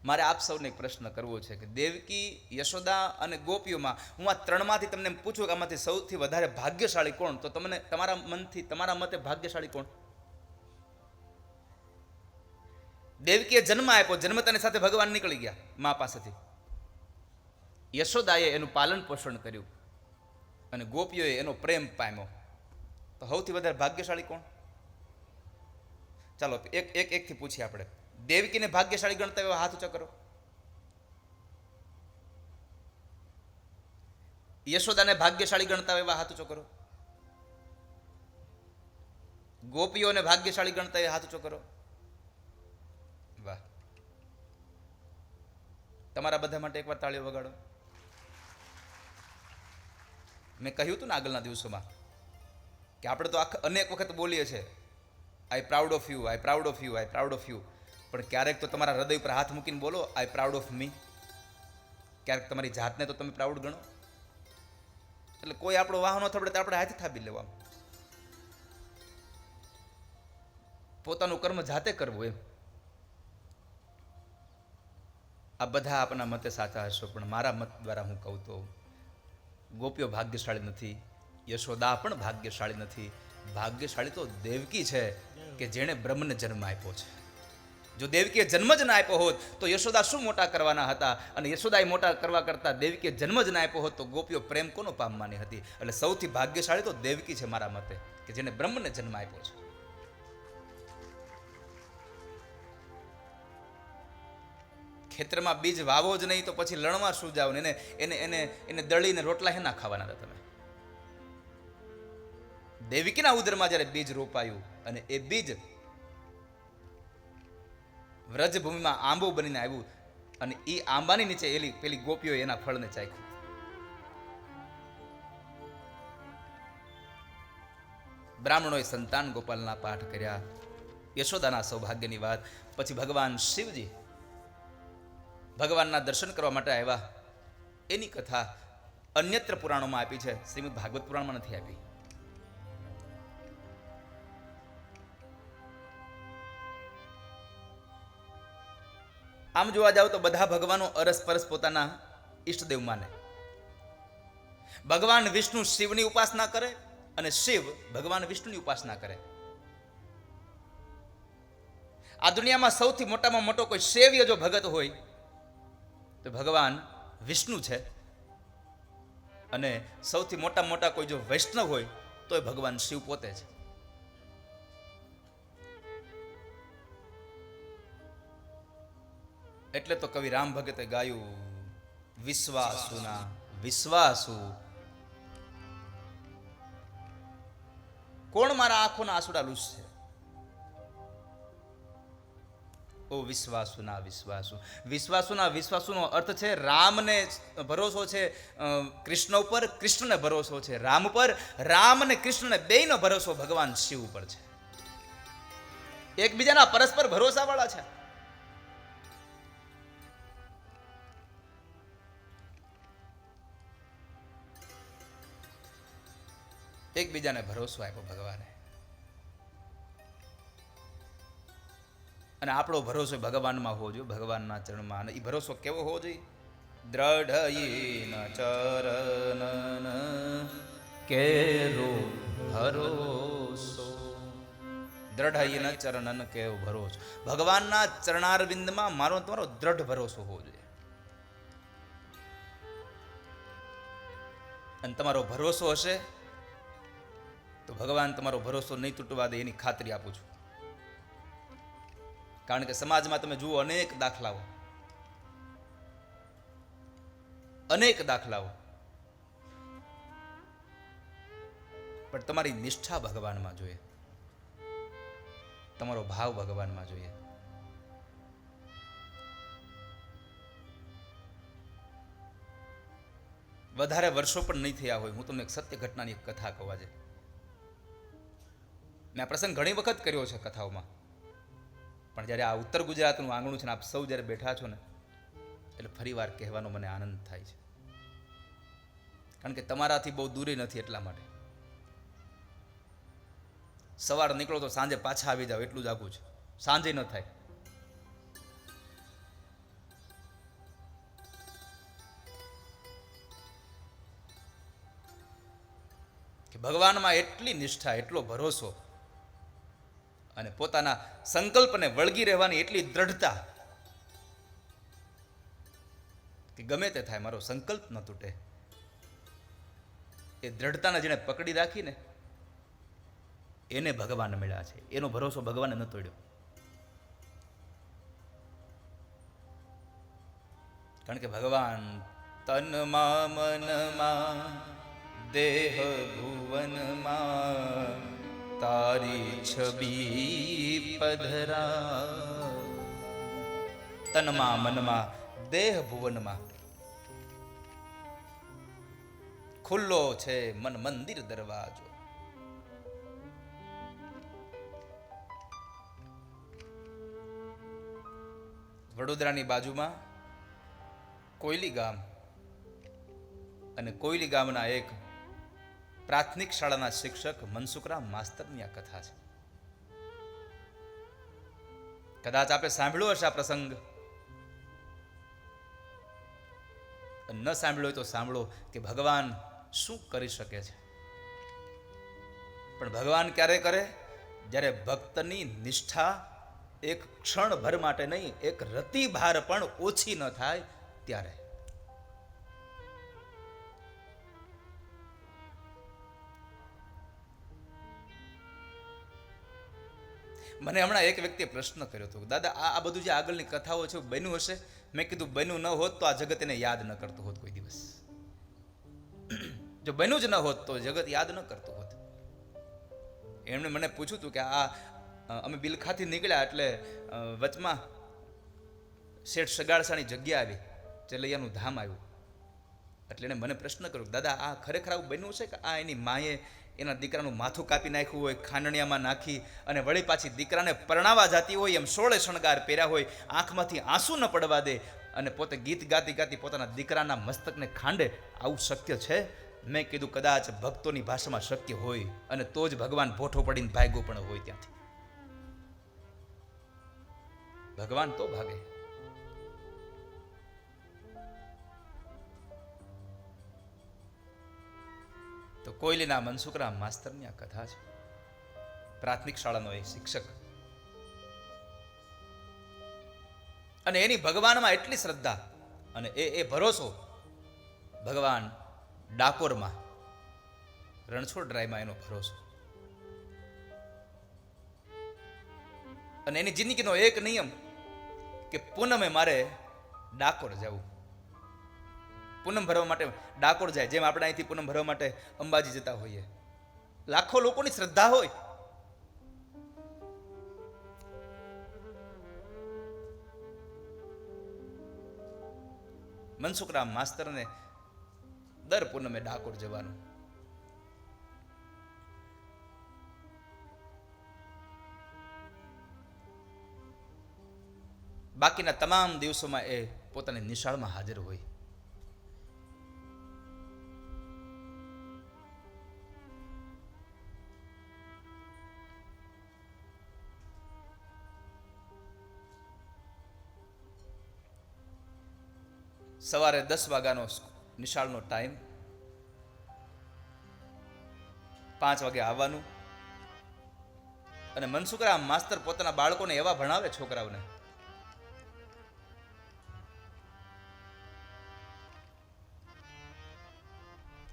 મારે આપ સૌને એક પ્રશ્ન કરવો છે કે દેવકી, યશોદા અને ગોપીઓમાં હું આ ત્રણમાંથી તમને પૂછું કે આમાંથી સૌથી વધારે ભાગ્યશાળી કોણ? તો તમને તમારા મનથી, તમારા મતે ભાગ્યશાળી કોણ? દેવકીએ જન્મ આપ્યો, જન્મતાની સાથે ભગવાન નીકળી ગયા મા પાસેથી. યશોદાએ એનું પાલન પોષણ કર્યું અને ગોપીઓએ એનો પ્રેમ પામ્યો. તો સૌથી વધારે ભાગ્યશાળી કોણ? ચાલો એકથી પૂછીએ આપણે. દેવકીને ભાગ્યશાળી ગણતા એવા હાથ ઊંચા કરો. યશોદાને ભાગ્યશાળી ગણતા એવા હાથ ઊંચો કરો. ગોપીઓને ભાગ્યશાળી ગણતા એ હાથ ઊંચો કરો. વાહ! તમારા બધા માટે એકવાર તાળીઓ વગાડો. મેં કહ્યું હતું ને આગળના દિવસોમાં કે આપણે તો અનેક વખત બોલીએ છીએ, આઈ proud of you, I proud of you, I proud of you. પણ ક્યારેક તો તમારા હૃદય ઉપર હાથ મૂકીને બોલો, આઈ પ્રાઉડ ઓફ મી. ક્યારેક તમારી જાતને તો તમે પ્રાઉડ ગણો. એટલે કોઈ આપણો વાહનો થબડે તો આપણે હાથે થાબી લેવા. પોતાનું કર્મ જાતે કરવું એમ. આ બધા આપણા મતે સાચા હશો, પણ મારા મત દ્વારા હું કહું તો ગોપીઓ ભાગ્યશાળી નથી, યશોદા પણ ભાગ્યશાળી નથી. ભાગ્યશાળી તો દેવકી છે કે જેણે બ્રહ્મને જન્મ આપ્યો છે. જો દેવકીએ જન્મ જ ના આપ્યો હોત તો યશોદા શું મોટા કરવાના હતા? અને યશોદાએ મોટા કરવા કરતાં દેવકીએ જન્મ જ ના આપ્યો હોત તો ગોપીઓ પ્રેમ કોનો પામવાની હતી? એટલે સૌથી ભાગ્યશાળી તો દેવકી છે મારા મતે, કે જેને બ્રહ્મને જન્મ આપ્યો છે. ખેતરમાં બીજ વાવો જ નહીં તો પછી લણવા શું જાવ? એને એને એને એને દળીને રોટલા હેના ખાવાના હતા તમે? દેવકીના ઉદરમાં જ્યારે બીજ રોપાયું અને એ બીજ વ્રજભૂમિમાં આંબો બનીને આવ્યું અને એ આંબાની નીચે પેલી ગોપીઓ એના ફળને ચાખ્યું. બ્રાહ્મણોએ સંતાન ગોપાલના પાઠ કર્યા. યશોદાના સૌભાગ્યની વાત. પછી ભગવાન શિવજી ભગવાનના દર્શન કરવા માટે આવ્યા. એની કથા અન્યત્ર પુરાણોમાં આપી છે, શ્રીમદ ભાગવત પુરાણમાં નથી આપી. આમ જોવા જાવ તો બધા ભગવાનો અરસ પરસ પોતાના ઈષ્ટદેવ માને. ભગવાન વિષ્ણુ શિવની ઉપાસના કરે અને શિવ ભગવાન વિષ્ણુની ઉપાસના કરે. આ દુનિયામાં સૌથી મોટામાં મોટો કોઈ સેવ્ય જો ભગત હોય તો ભગવાન વિષ્ણુ છે, અને સૌથી મોટા કોઈ જો વૈષ્ણવ હોય તો એ ભગવાન શિવ પોતે છે. એટલે તો કવિ રામ ભગતે ગાયું, વિશ્વાસુના વિશ્વાસુ, કોણ મારા આંખોના આંસુડા લૂછશે? ઓ વિશ્વાસુના વિશ્વાસુ. વિશ્વાસુના વિશ્વાસુનો અર્થ છે રામને ભરોસો છે કૃષ્ણ ઉપર, કૃષ્ણને ભરોસો છે રામ પર, રામ અને કૃષ્ણને બેયનો ભરોસો ભગવાન શિવ ઉપર છે. એકબીજાના પરસ્પર ભરોસા વાળા છે. એકબીજાને ભરોસો આપ્યો ભગવાને, અને આપણો ભરોસો ભગવાનમાં હોવો જોઈએ, ભગવાનના ચરણમાં. અને એ ભરોસો કેવો હોવો જોઈએ? દ્રઢયીન ચરણન કેરો ભરોસો. દ્રઢયીન ચરણન કેવો ભરોસો. ભગવાનના ચરણારવિંદમાં મારો તમારો દ્રઢ ભરોસો હોવો જોઈએ. અને તમારો ભરોસો હશે તો ભગવાન તમારો ભરોસો નહીં તૂટવા દે, એની ખાતરી આપું છું. કારણ કે સમાજમાં તમે જુઓ અનેક દાખલાઓ, પણ તમારી નિષ્ઠા ભગવાનમાં જોઈએ, તમારો ભાવ ભગવાનમાં જોઈએ. વધારે વર્ષો પણ નહીં થયા હોય, હું તમને એક સત્ય ઘટનાની એક કથા કહું. આજે મેં આ પ્રસંગ ઘણી વખત કર્યો છે કથાઓમાં, પણ જ્યારે આ ઉત્તર ગુજરાતનું આંગણું છે ને આપ સૌ જ્યારે બેઠા છો ને, એટલે ફરી વાર કહેવાનો મને આનંદ થાય છે. કારણ કે તમારાથી બહુ દૂરી નથી, એટલા માટે. સવાર નીકળો તો સાંજે પાછા આવી જાઓ, એટલું જ આઘું છે, સાંજે ન થાય. કે ભગવાનમાં એટલી નિષ્ઠા, એટલો ભરોસો, અને પોતાના સંકલ્પને વળગી રહેવાની એટલી દ્રઢતા કે ગમે તે થાય મારો સંકલ્પ ન તૂટે. એ દ્રઢતાને જેને પકડી રાખીને એને ભગવાન મળ્યા છે. એનો ભરોસો ભગવાને ન તોડ્યો. કારણ કે ભગવાન તનમાં મનમાં દેહ ભુવનમાં તારી છબી પધરા. તનમાં મનમાં દેહ ભુવનમાં ખુલ્લો છે મન મંદિર દરવાજો. વડોદરાની બાજુમાં કોયલી ગામ, અને કોયલી ગામના એક પ્રાથમિક શાળાના શિક્ષક મનસુખરામ માસ્તરની આ કથા છે. કદાચ આપે સાંભળ્યો હશે આ પ્રસંગ, ન સાંભળ્યો હોય તો સાંભળો કે ભગવાન શું કરી શકે છે. પણ ભગવાન ક્યારે કરે? જ્યારે ભક્તની નિષ્ઠા એક ક્ષણભર માટે નહીં, એક રતિભાર પણ ઓછી ન થાય ત્યારે. મને હમણાં એક વ્યક્તિએ પ્રશ્ન કર્યો હતો, દાદા આ બધું જે આગળની કથાઓ છે બન્યું હશે? મેં કીધું બન્યું ન હોત તો આ જગત એને યાદ ન કરતું હોત કોઈ દિવસ. જો બન્યું જ ન હોત તો જગત યાદ ન કરતું હોત. એમણે મને પૂછ્યું હતું કે આ અમે બિલખાથી નીકળ્યા એટલે વચમાં શેઠ સગાળસાની જગ્યા આવી, ચલૈયાનું ધામ આવ્યું. એટલે એને મને પ્રશ્ન કર્યો, દાદા આ ખરેખર આવું બન્યું છે કે આ એની માએ એના દીકરાનું માથું કાપી નાખ્યું હોય, ખાંડણિયામાં નાખી, અને વળી પાછી દીકરાને પરણાવા જાતી હોય એમ 16 શણગાર પહેર્યા હોય, આંખમાંથી આંસુ ન પડવા દે, અને પોતે ગીત ગાતી ગાતી પોતાના દીકરાના મસ્તકને ખાંડે, આવું શક્ય છે? મેં કીધું કદાચ ભક્તોની ભાષામાં શક્ય હોય, અને તો જ ભગવાન ભોઠો પડીને ભાગ્યો પણ હોય ત્યાંથી. ભગવાન તો ભાગે. તો કોયલીના મનસુખરામ માસ્તરની આ કથા છે. પ્રાથમિક શાળાનો એ શિક્ષક, અને એની ભગવાનમાં એટલી શ્રદ્ધા અને એ ભરોસો, ભગવાન ડાકોરમાં રણછોડરાયમાં એનો ભરોસો. અને એની જિંદગીનો એક નિયમ કે પૂનમે મારે ડાકોર જવું. પૂનમ ભરવા માટે ડાકોર જાય, જેમ આપણે અહીંથી પૂનમ ભરવા માટે અંબાજી જતા હોઈએ. લાખો લોકોની શ્રદ્ધા હોય. મનસુખરામ માસ્તરને દર પૂનમે ડાકોર જવાનું. બાકીના તમામ દિવસોમાં એ પોતાની નિશાળમાં હાજર હોય. સવારે 10 વાગ્યાનો નિશાળનો ટાઈમ, 5 વાગે આવવાનું. અને મનસુખરામ માસ્તર પોતાના બાળકોને એવા ભણાવે, છોકરાઓને,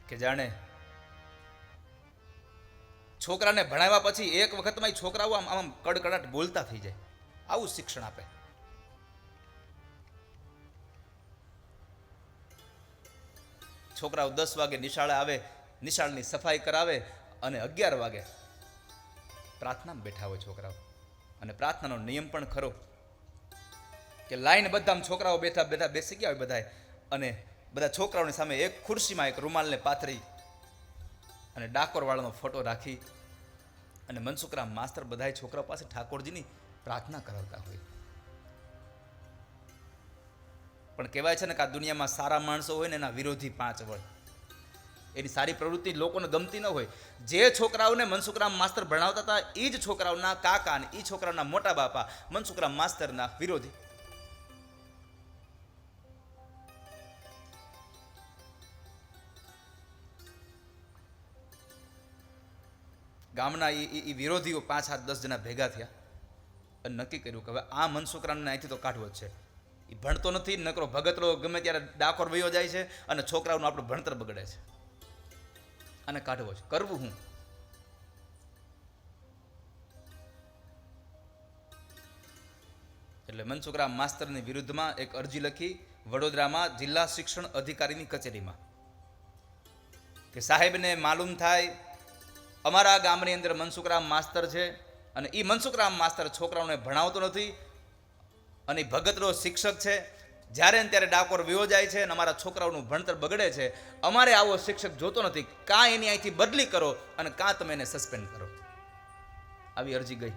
કે જાણે છોકરાને ભણાવ્યા પછી એક વખતમાં છોકરાઓ આમ કડકડાટ બોલતા થઈ જાય. આવું શિક્ષણ આપે. છોકરાઓ 10 વાગે નિશાળે આવે, નિશાળની સફાઈ કરાવે, અને 11 વાગે પ્રાર્થનામાં બેઠા હોય છોકરાઓ. અને પ્રાર્થનાનો નિયમ પણ ખરો કે લાઈન બધા છોકરાઓ બેઠા બેઠા બેસી ગયા હોય બધાય, અને બધા છોકરાઓની સામે એક ખુરશીમાં એક રૂમાલને પાથરી અને ડાકોર વાળાનો ફોટો રાખી અને મનસુખરામ માસ્તર બધાય છોકરાઓ પાસે ઠાકોરજીની પ્રાર્થના કરાવતા હોય. પણ કહેવાય છે ને કે આ દુનિયામાં સારા માણસો હોય ને એના વિરોધી 5 વળ. એની સારી પ્રવૃત્તિ લોકોને ગમતી ન હોય. જે છોકરાઓને મનસુખરામ માસ્તર ભણાવતા હતા એ જ છોકરાઓના કાકા અને એ છોકરાઓના મોટા બાપા મનસુખરામ માસ્તરના વિરોધી. ગામના એ વિરોધીઓ 5-7-10 જણા ભેગા થયા અને નક્કી કર્યું કે હવે આ મનસુખરામને અહીંથી તો કાઢવો જ છે. એ ભણતો નથી, નકરો ભગતરો ગમે ત્યારે ડાકોર વયો જાય છે અને છોકરાઓનું આપણું ભણતર બગડે છે. આને કાઢવો છે. કરવું હું? એટલે મનસુખરામ માસ્તરની વિરુદ્ધમાં એક અરજી લખી વડોદરામાં જિલ્લા શિક્ષણ અધિકારીની કચેરીમાં કે સાહેબને માલુમ થાય અમારા ગામની અંદર મનસુખરામ માસ્તર છે અને એ મનસુખરામ માસ્તર છોકરાઓને ભણાવતો નથી અને ભગતરો શિક્ષક છે. જ્યારે ને ત્યારે ડાકોર વયો જાય છે અને અમારા છોકરાઓનું ભણતર બગડે છે. અમારે આવો શિક્ષક જોતો નથી. કાં એની અહીંથી બદલી કરો અને કાં તમે એને સસ્પેન્ડ કરો. આવી અરજી ગઈ.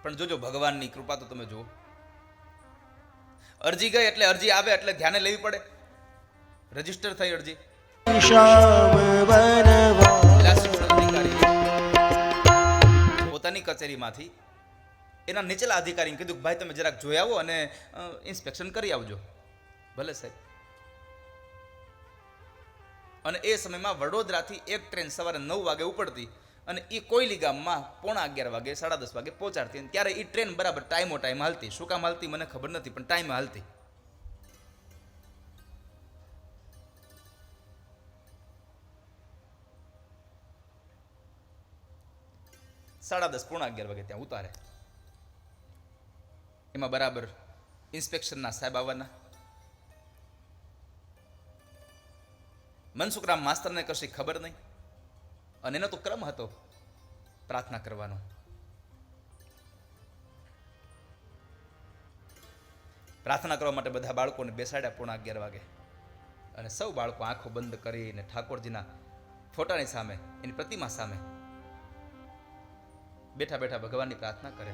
પણ જોજો ભગવાનની કૃપા તો તમે જુઓ. અરજી ગઈ એટલે અરજી આવે એટલે ધ્યાને લેવી પડે. રજીસ્ટર થઈ અરજી. પોતાની કચેરીમાંથી એના નીચેલા અધિકારીને કીધું કે ભાઈ તમે જરાક જોઈ આવો અને ઇન્સ્પેક્શન કરી આવજો. ભલે સાહેબ. અને એ સમયમાં વડોદરાથી એક ટ્રેન સવારે 9 વાગે ઉપડતી અને એ કોયલી ગામમાં 11:15 વાગે 10:30 વાગે પહોંચાડતી. અને ત્યારે એ ટ્રેન બરાબર ટાઈમ હાલતી. શું કામ હાલતી મને ખબર નથી, પણ ટાઈમે હાલતી. સાડા 10-11 વાગે ત્યાં ઉતારે. એમાં બરાબર ઇન્સ્પેક્શનના સાહેબ આવવાના. મનસુખરામ માસ્તરને કશી ખબર નહીં અને એનો તો ક્રમ હતો પ્રાર્થના કરવાનો. પ્રાર્થના કરવા માટે બધા બાળકોને બેસાડ્યા 11:15 વાગે અને સૌ બાળકો આંખો બંધ કરીને ઠાકોરજીના ફોટાની સામે, એની પ્રતિમા સામે બેઠા બેઠા ભગવાનની પ્રાર્થના કરે.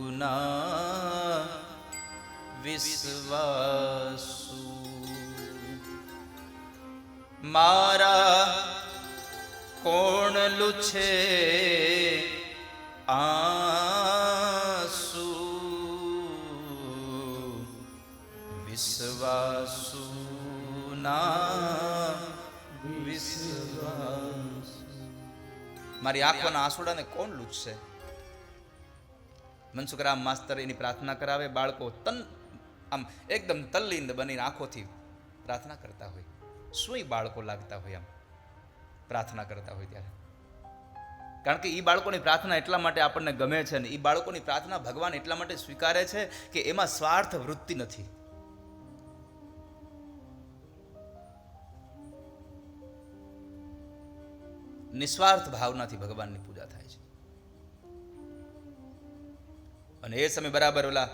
વિશ્વાસુના વિશ્વાસુ મારા કોણ લુછે આ મારી આંખોના આંસુડાને કોણ લૂછશે? મનસુખરામ માસ્તર એની પ્રાર્થના કરાવે, બાળકો આમ એકદમ તલ્લીન બનીને આંખોથી પ્રાર્થના કરતા હોય. શું બાળકો લાગતા હોય આમ પ્રાર્થના કરતા હોય ત્યારે? કારણ કે એ બાળકોની પ્રાર્થના એટલા માટે આપણને ગમે છે ને એ બાળકોની પ્રાર્થના ભગવાન એટલા માટે સ્વીકારે છે કે એમાં સ્વાર્થ વૃત્તિ નથી. નિસ્વાર્થ ભાવનાથી ભગવાનની પૂજા થાય છે. અને એ સમય બરાબર ઓલા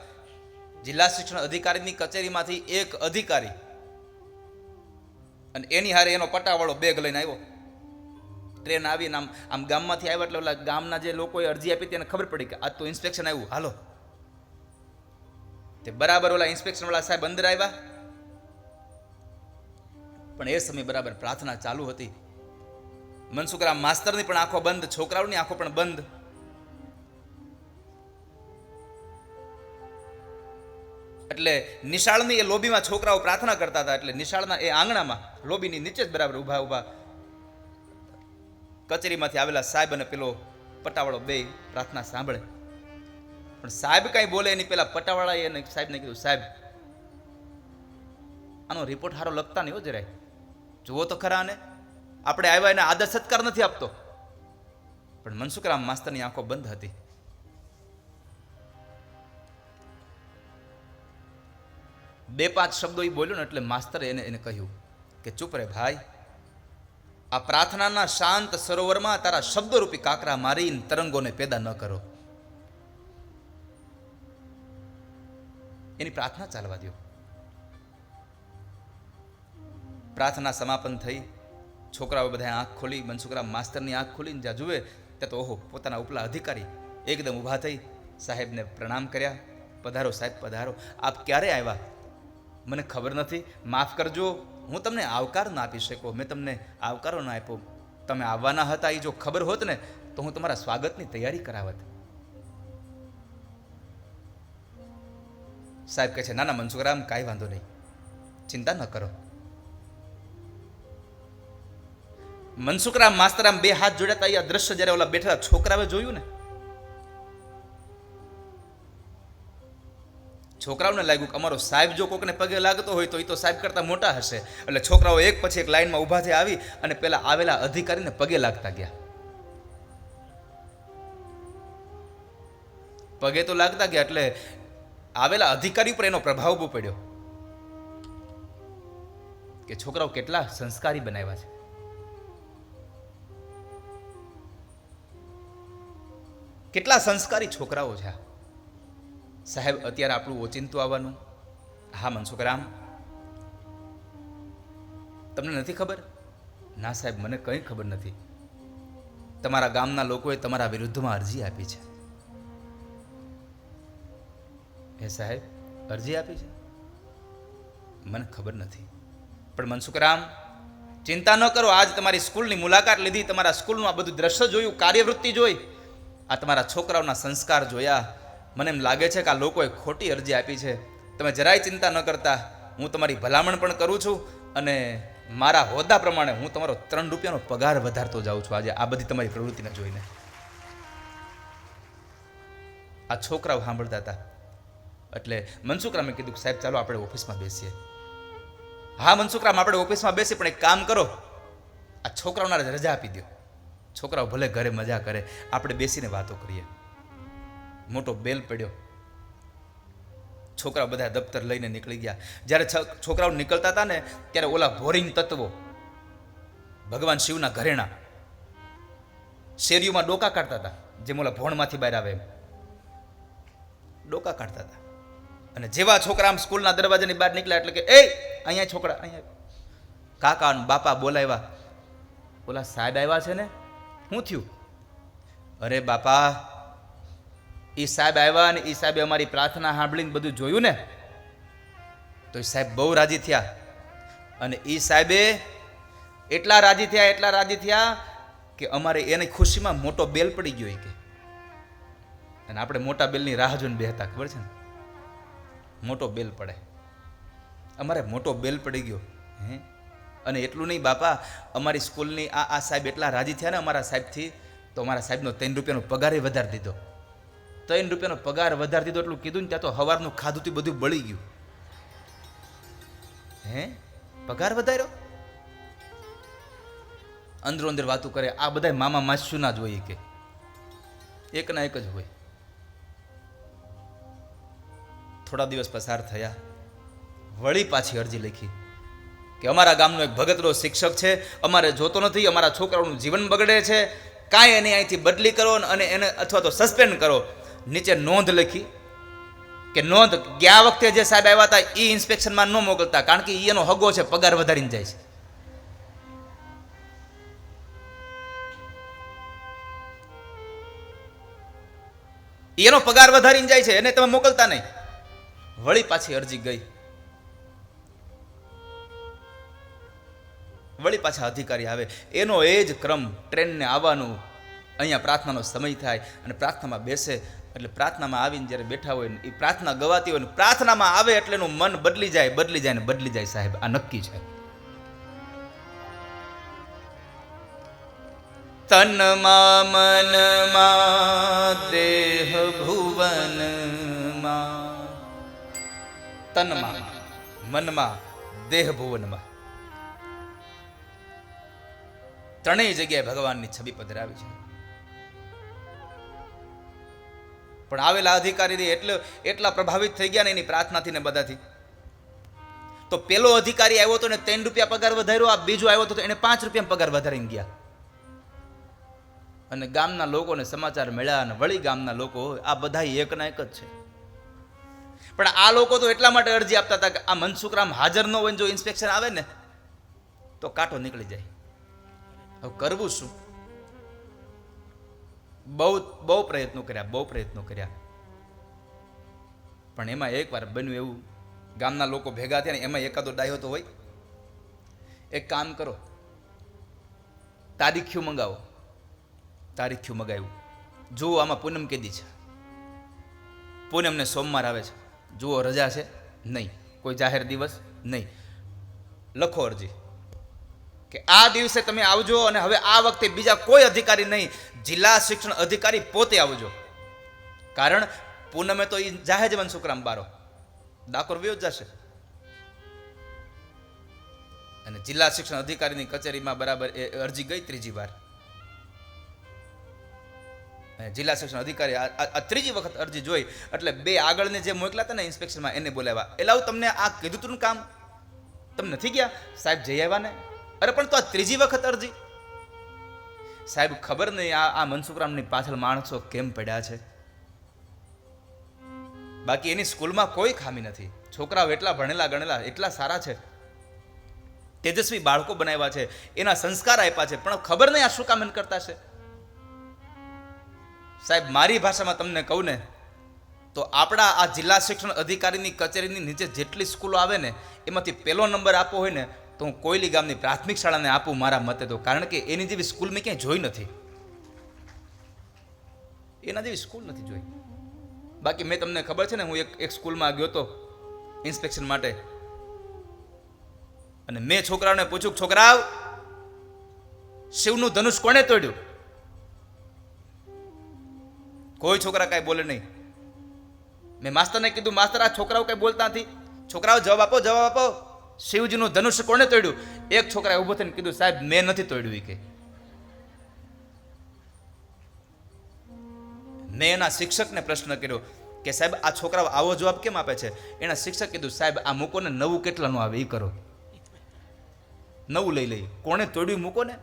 જિલ્લા શિક્ષણ અધિકારીની કચેરીમાંથી એક અધિકારી અને એની હારે એનો પટાવાળો બેગ લઈને આવ્યો. ટ્રેન આવીને આમ ગામમાંથી આવ્યા એટલે ઓલા ગામના જે લોકોએ અરજી આપી તેને ખબર પડી કે આજ તો ઇન્સ્પેક્શન આવ્યું, હાલો. તે બરાબર ઓલા ઇન્સ્પેક્શન વાળા સાહેબ અંદર આવ્યા, પણ એ સમય બરાબર પ્રાર્થના ચાલુ હતી. મનસુખરામ માસ્તરની પણ આંખો બંધ, છોકરાઓની આંખો પણ બંધ. એટલે નિશાળની એ લોબીમાં છોકરાઓ પ્રાર્થના કરતા હતા. એટલે નિશાળના એ આંગણામાં લોબીની નીચે જ બરાબર ઊભા કચેરીમાંથી આવેલા સાહેબ અને પેલો પટાવાળો બે પ્રાર્થના સાંભળે. પણ સાહેબ કઈ બોલે એની પેલા પટાવાળાએ એને સાહેબને કીધું, સાહેબ આનો રિપોર્ટ હારો લખતા નહીં હો જરાય, જુઓ તો ખરા. ને આપણે આવ્યા એને આદર સત્કાર નથી આપતો. પણ મનસુખરામ માસ્તરની આંખો બંધ હતી. બે પાંચ શબ્દો એ બોલ્યો ને એટલે માસ્તરે એને કહ્યું કે ચૂપ રે ભાઈ, આ પ્રાર્થનાના શાંત સરોવરમાં તારા શબ્દરૂપી કાકરા મારીને તરંગોને પેદા ન કરો. એની પ્રાર્થના ચાલવા દો. પ્રાર્થના સમાપન થઈ. છોકરાઓ બધા આંખ ખોલી, મનસુખરામ માસ્તરની આંખ ખોલીને જ્યાં જુએ ત્યાં તો ઓહો, પોતાના ઉપલા અધિકારી એકદમ ઊભા થઈ સાહેબને પ્રણામ કર્યા. પધારો સાહેબ, પધારો. આપ ક્યારે આવ્યા? મને ખબર નથી, માફ કરજો. હું તમને આવકાર ના આપી શકો, મેં તમને આવકારો ના આપ્યો. તમે આવવાના હતા એ જો ખબર હોત ને તો હું તમારા સ્વાગતની તૈયારી કરાવત. સાહેબ કહે છે, ના ના મનસુખરામ, કાંઈ વાંધો નહીં, ચિંતા ન કરો. મનસુખરામ માસ્તરામ બે હાથ જોડ્યા હતા. આ દ્રશ્ય જ્યારે ઓલા બેઠેલા છોકરાએ જોયું ને, છોકરાઓને લાગ્યું કે અમારો સાહેબ જો કોકને પગે લાગતો હોય તો એ તો સાહેબ કરતા મોટા હશે. એટલે છોકરાઓ એક પછી એક લાઈનમાં ઊભા થઈ આવી અને પેલા આવેલા અધિકારીને પગે લાગતા ગયા. પગે તો લાગતા ગયા એટલે આવેલા અધિકારી ઉપર એનો પ્રભાવ બહુ પડ્યો કે છોકરાઓ કેટલા સંસ્કારી બનાવ્યા છે. કેટલા સંસ્કારી છોકરાઓ છે. સાહેબ અત્યારે આપણું ઓચિંતું આવવાનું? હા મનસુખરામ, તમને નથી ખબર? ના સાહેબ, મને કંઈ ખબર નથી. તમારા ગામના લોકોએ તમારા વિરુદ્ધમાં અરજી આપી છે. હે સાહેબ, અરજી આપી છે? મને ખબર નથી. પણ મનસુખરામ, ચિંતા ન કરો. આજ તમારી સ્કૂલની મુલાકાત લીધી, તમારા સ્કૂલનું આ બધું દ્રશ્ય જોયું, કાર્યવૃત્તિ જોઈ, આ તમારા છોકરાઓના સંસ્કાર જોયા. મને એમ લાગે છે કે આ લોકોએ ખોટી અરજી આપી છે. તમે જરાય ચિંતા ન કરતા, હું તમારી ભલામણ પણ કરું છું અને મારા હોદ્દા પ્રમાણે હું તમારો 3 રૂપિયાનો પગાર વધારતો જાઉં છું આજે આ બધી તમારી પ્રવૃત્તિને જોઈને. આ છોકરાઓ સાંભળતા હતા. એટલે મનસુખરામે કીધું કે સાહેબ ચાલો આપણે ઓફિસમાં બેસીએ. હા મનસુખરામ, આપણે ઓફિસમાં બેસીએ, પણ એક કામ કરો, આ છોકરાઓને રજા આપી દો. છોકરાઓ ભલે ઘરે મજા કરે, આપણે બેસીને વાતો કરીએ. મોટો બેલ પડ્યો. છોકરાઓ બધા દફતર લઈને નીકળી ગયા. જ્યારે છોકરાઓ નીકળતા હતા ને ત્યારે ઓલા ભોરિંગ તત્વો, ભગવાન શિવના ઘરેણા, શેરીઓમાં ડોકા કાઢતા હતા. જેમ ઓલા ભોણમાંથી બહાર આવે એમ ડોકા કાઢતા હતા. અને જેવા છોકરા આમ સ્કૂલના દરવાજાની બહાર નીકળ્યા એટલે કે એ અહીંયા છોકરા, અહીંયા કાકા અને બાપા બોલાવ્યા. ઓલા સાહેબ આવ્યા છે ને, શું થયું? અરે બાપા, એ સાહેબ આવ્યા અને એ સાહેબે અમારી પ્રાર્થના સાંભળીને બધું જોયું ને તો એ સાહેબ બહુ રાજી થયા. અને એ સાહેબે એટલા રાજી થયા કે અમારે એની ખુશીમાં મોટો બેલ પડી ગયો કે. અને આપણે મોટા બેલની રાહ જોઈને બેહતા, ખબર છે ને? મોટો બેલ પડે, અમારે મોટો બેલ પડી ગયો. અને એટલું નહીં બાપા, અમારી સ્કૂલની આ સાહેબ એટલા રાજી થયા ને અમારા સાહેબથી તો અમારા સાહેબનો 3 રૂપિયાનો પગાર વધારી દીધો. 3 રૂપિયાનો પગાર વધારી દીધો એટલું કીધું ને ત્યાં તો હવારનું ખાધું તું બધું બળી ગયું. હે પગાર વધાર્યો? અંદરો અંદર વાતું કરે. આ બધા મામા માસ્યું ના જ હોય કે એક ના એક જ હોય. થોડા દિવસ પસાર થયા, વળી પાછી અરજી લખી કે અમારા ગામનો એક ભગતનો શિક્ષક છે, અમારે જોતો નથી, અમારા છોકરાઓનું જીવન બગડે છે, કાંઈ એની અહીંથી બદલી કરો અને એને અથવા તો સસ્પેન્ડ કરો. નીચે નોંધ લખી કે નોંધ, ગયા વખતે જે સાહેબ આવ્યા હતા એ ઇન્સ્પેક્શનમાં ન મોકલતા, કારણ કે એનો હગો છે, પગાર વધારીને જાય છે. એનો પગાર વધારીને જાય છે, એને તમે મોકલતા નહીં. વળી પાછી અરજી ગઈ, વળી પાછા અધિકારી આવે. એનો એ જ ક્રમ, ટ્રેનને આવવાનું, અહીંયા પ્રાર્થનાનો સમય થાય અને પ્રાર્થનામાં બેસે. એટલે પ્રાર્થનામાં આવીને જ્યારે બેઠા હોય ને એ પ્રાર્થના ગવાતી હોય ને પ્રાર્થનામાં આવે એટલે એનું મન બદલી જાય, બદલી જાય ને બદલી જાય. સાહેબ આ નક્કી છે. તનમાં મનમાં દેહ ભુવનમાં, તનમાં મનમાં દેહ ભુવનમાં ત્રણેય જગ્યાએ ભગવાનની છબી પધરાવી છે. પણ આવેલા અધિકારી એટલા પ્રભાવિત થઈ ગયા ને એની પ્રાર્થનાથી ને બધાથી. તો પેલો અધિકારી આવ્યો તો ને 3 રૂપિયા પગાર વધાર્યો, આ બીજો આવ્યો તો એને 5 રૂપિયા પગાર વધારીને ગયા. અને ગામના લોકોને સમાચાર મળ્યા અને વળી ગામના લોકો આ બધા એકના એક જ છે. પણ આ લોકો તો એટલા માટે અરજી આપતા હતા કે આ મનસુખરામ હાજર ન હોય ને જો ઇન્સ્પેક્શન આવે ને તો કાંટો નીકળી જાય. હવે કરવું શું? બહુ પ્રયત્નો કર્યા. પણ એમાં એકવાર બન્યું એવું, ગામના લોકો ભેગા થયા ને એમાં એકાદો ડાયો તો હોય. એક કામ કરો, તારીખ્યું મંગાવો. તારીખ્યું મંગાવ્યું. જુઓ આમાં પૂનમ કેદી છે, પૂનમને સોમવાર આવે છે, જુઓ રજા છે નહીં, કોઈ જાહેર દિવસ નહીં. લખો અરજી કે આ દિવસે તમે આવજો અને હવે આ વખતે બીજા કોઈ અધિકારી નહીં, જિલ્લા શિક્ષણ અધિકારી પોતે આવજો. કારણ પૂનમે તો એ જાહેર જ મનસુખરામ બારો ડાકોર વયો જશે. અને જિલ્લા શિક્ષણ અધિકારીની કચેરીમાં બરાબર એ અરજી ગઈ 3જી વાર. જિલ્લા શિક્ષણ અધિકારી આ 3જી વખત અરજી જોઈ એટલે 2 આગળને જે મોકલ્યા હતા ને ઇન્સ્પેક્શનમાં એને બોલાવ્યા. એટલે હું તમને આ કીધું તું કામ તમે નથી ગયા? સાહેબ જઈ આવ્યા ને. અરે પણ તો આ 3જી વખત અરજી. સાહેબ ખબર નહીં આ મનસુખરામની પાછળ માણસો કેમ પડ્યા છે. બાકી એની સ્કૂલમાં કોઈ ખામી નથી, છોકરાઓ એટલા ભણેલા ગણેલા એટલા સારા છે, તેજસ્વી બાળકો બનાવ્યા છે, એના સંસ્કાર આપ્યા છે, પણ ખબર નહીં આ શું કામ કરતા છે. સાહેબ મારી ભાષામાં તમને કહું ને તો આપણા આ જિલ્લા શિક્ષણ અધિકારીની કચેરીની નીચે જેટલી સ્કૂલો આવે ને એમાંથી પહેલો નંબર આપવો હોય ને તો હું કોયલી ગામની પ્રાથમિક શાળાને આપું મારા મતે તો. કારણ કે એની જેવી સ્કૂલ મેં ક્યાંય જોઈ નથી, એના જેવી સ્કૂલ નથી જોઈ. બાકી મેં તમને ખબર છે ને હું એક સ્કૂલમાં ગયો હતો ઇન્સ્પેક્શન માટે અને મેં છોકરાઓને પૂછ્યું, છોકરાઓ શિવનું ધનુષ કોણે તોડ્યું? કોઈ છોકરા કાંઈ બોલે નહીં. મેં માસ્તરને કીધું, માસ્તર આ છોકરાઓ કઈ બોલતા નથી, છોકરાઓ જવાબ આપો, જવાબ આપો, શિવજીનું ધનુષ્ય કોણે તોડ્યું? એક છોકરાએ ઊભો થઈને કીધું, સાહેબ મેં નથી તોડ્યું. કે મેં એના શિક્ષકને પ્રશ્ન કર્યો કે સાહેબ આ છોકરાઓ આવો જવાબ કેમ આપે છે? એના શિક્ષક કીધું, સાહેબ આ મૂકો ને, નવું કેટલાનું આવે એ કરો, નવું લઈ લઈએ, કોણે તોડ્યું મૂકો ને.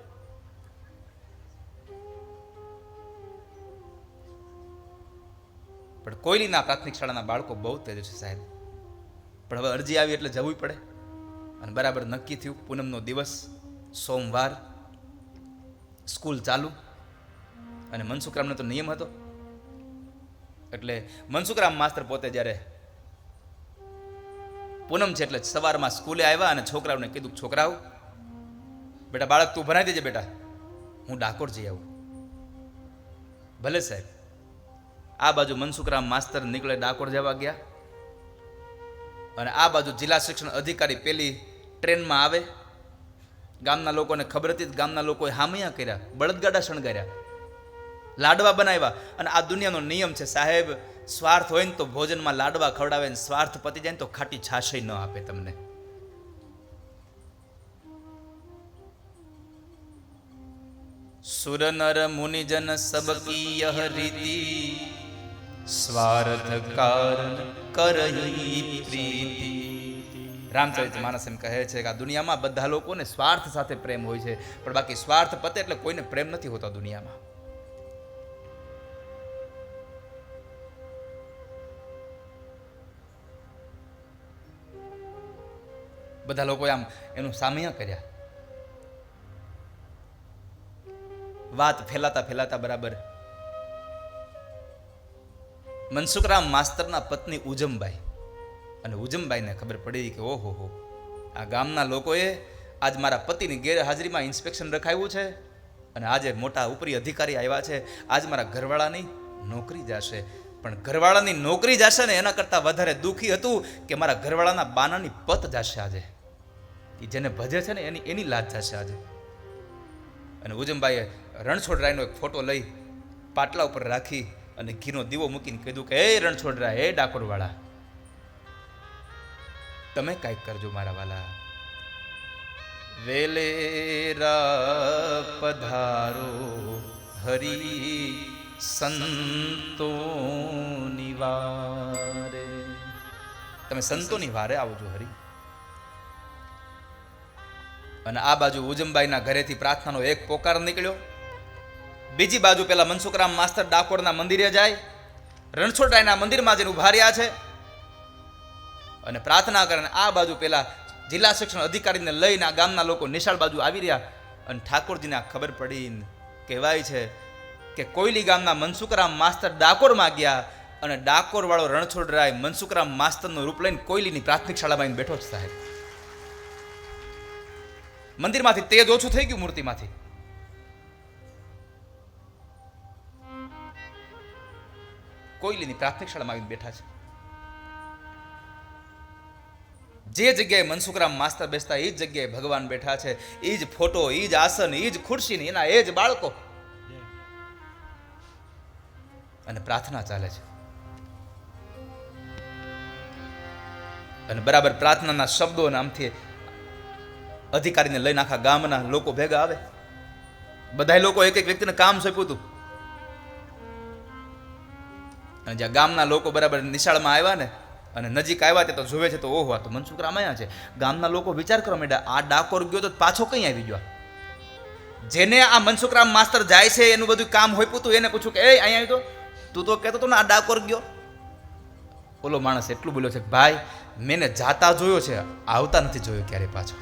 પણ કોયલીના પ્રાથમિક શાળાના બાળકો બહુ તેજ છે સાહેબ. પણ હવે અરજી આવી એટલે જવું પડે. અને બરાબર નક્કી થયું, પૂનમનો દિવસ, સોમવાર, સ્કૂલ ચાલુ. અને મનસુખરામને તો નિયમ હતો એટલે મનસુખરામ માસ્તર પોતે જ્યારે પૂનમ છે એટલે સવારમાં સ્કૂલે આવ્યા અને છોકરાઓને કીધું, છોકરાઓ બેટા બાળક તું ભણાવી દેજે બેટા, હું ડાકોર જઈ આવું. ભલે સાહેબ. આ બાજુ મનસુખરામ માસ્તર નીકળે ડાકોર જવા ગયા અને આ બાજુ જિલ્લા શિક્ષણ અધિકારી પેલી ટ્રેનમાં આવે. ગામના લોકોને ખબર હતી, ગામના લોકોએ હામૈયા કર્યા, બળદગાડા શણગાર્યા લાડવા બનાવ્યા. અને આ દુનિયાનો નિયમ છે સાહેબ, સ્વાર્થ હોય ને તો ભોજનમાં લાડવા ખવડાવે ને સ્વાર્થ પતી જાય ને તો ખાટી છાશ ન આપે તમને. સુર નર મુનિજન સબ કી યહ રીતિ, સ્વાર્થ કારણ કરહી પ્રીતિ. રામચરિત માનસ એમ કહે છે કે આ દુનિયામાં બધા લોકોને સ્વાર્થ સાથે પ્રેમ હોય છે, પણ બાકી સ્વાર્થ પતે એટલે કોઈને પ્રેમ નથી હોતો દુનિયામાં. બધા લોકો આમ એનું સામ્ય કર્યા. વાત ફેલાતા ફેલાતા બરાબર મનસુખરામ માસ્તરના પત્ની ઉજમબાઈ, અને ઉજમબાઈને ખબર પડી કે ઓહો હો, આ ગામના લોકોએ આજ મારા પતિની ગેરહાજરીમાં ઇન્સ્પેક્શન રખાવ્યું છે, અને આજે મોટા ઉપરી અધિકારી આવ્યા છે, આજ મારા ઘરવાળાની નોકરી જશે. પણ ઘરવાળાની નોકરી જશે ને એના કરતાં વધારે દુઃખી હતું કે મારા ઘરવાળાના બાનાની પત જશે આજે. એ જેને ભજે છે ને એની લાજ જશે આજે. અને ઉજમબાઈએ રણછોડરાયનો એક ફોટો લઈ પાટલા ઉપર રાખી અને ઘીનો દીવો મૂકીને કીધું કે એ રણછોડરાય, એ ડાકોરવાળા, તમે કાંઈક કરજો મારા વાલા. વેલેરા પધારો હરી સંતોની વારે, તમે સંતોની વારે આવજો હરી. અને આ બાજુ ઉજમબાઈના ઘરેથી પ્રાર્થનાનો એક પોકાર નીકળ્યો. બીજી બાજુ પેલા મનસુખરામ માસ્તર ડાકોરના મંદિરે જાય, રણછોડરાયના મંદિરમાં જઈને ઉભા રહ્યા છે અને પ્રાર્થના કરે. આ બાજુ પેલા જિલ્લા શિક્ષણ અધિકારીને લઈને આ ગામના લોકો નિશાળ બાજુ આવી રહ્યા. અને ઠાકોરજીને આ ખબર પડી, કહેવાય છે કે કોયલી ગામના મનસુખરામ માસ્તર ડાકોરમાં ગયા અને ડાકોર વાળો રણછોડરાય મનસુખરામ માસ્તરનું રૂપ લઈને કોયલીની પ્રાથમિક શાળામાં બેઠો જ સાહેબ. મંદિરમાંથી તેજ ઓછું થઈ ગયું, મૂર્તિમાંથી. કોયલીની પ્રાથમિક શાળામાં આવીને બેઠા છે. જે જગ્યાએ મનસુખરામ માસ્તર બેસતા એ જ જગ્યાએ ભગવાન બેઠા છે. એ જ ફોટો, એ જ આસન, એ જ ખુરશી, એના એ જ બાળકો. અને પ્રાર્થના ચાલે છે. અને બરાબર પ્રાર્થનાના શબ્દો નામથી અધિકારીને લઈને આખા ગામના લોકો ભેગા આવે. બધા લોકો એક એક વ્યક્તિને કામ સોંપ્યું હતું. અને જ્યાં ગામના લોકો બરાબર નિશાળમાં આવ્યા ને અને નજીક આવ્યા તે તો જોવે છે તો ઓહો, આ તો મનસુખરામ અહીંયા છે. ગામના લોકો વિચાર કરવા માંડ્યા, આ ડાકોર ગયો તો પાછો કઈ આવી ગયો. જેને આ મનસુખરામ માસ્તર જાય છે એનું બધું કામ હોઈપું હતું, એને પૂછ્યું કે એ અહીંયા આવી તો તું તો કહેતો હતો ને આ ડાકોર ગયો. ઓલો માણસ એટલું બોલ્યો છે કે ભાઈ મેને જાતા જોયો છે, આવતા નથી જોયો ક્યારે પાછો.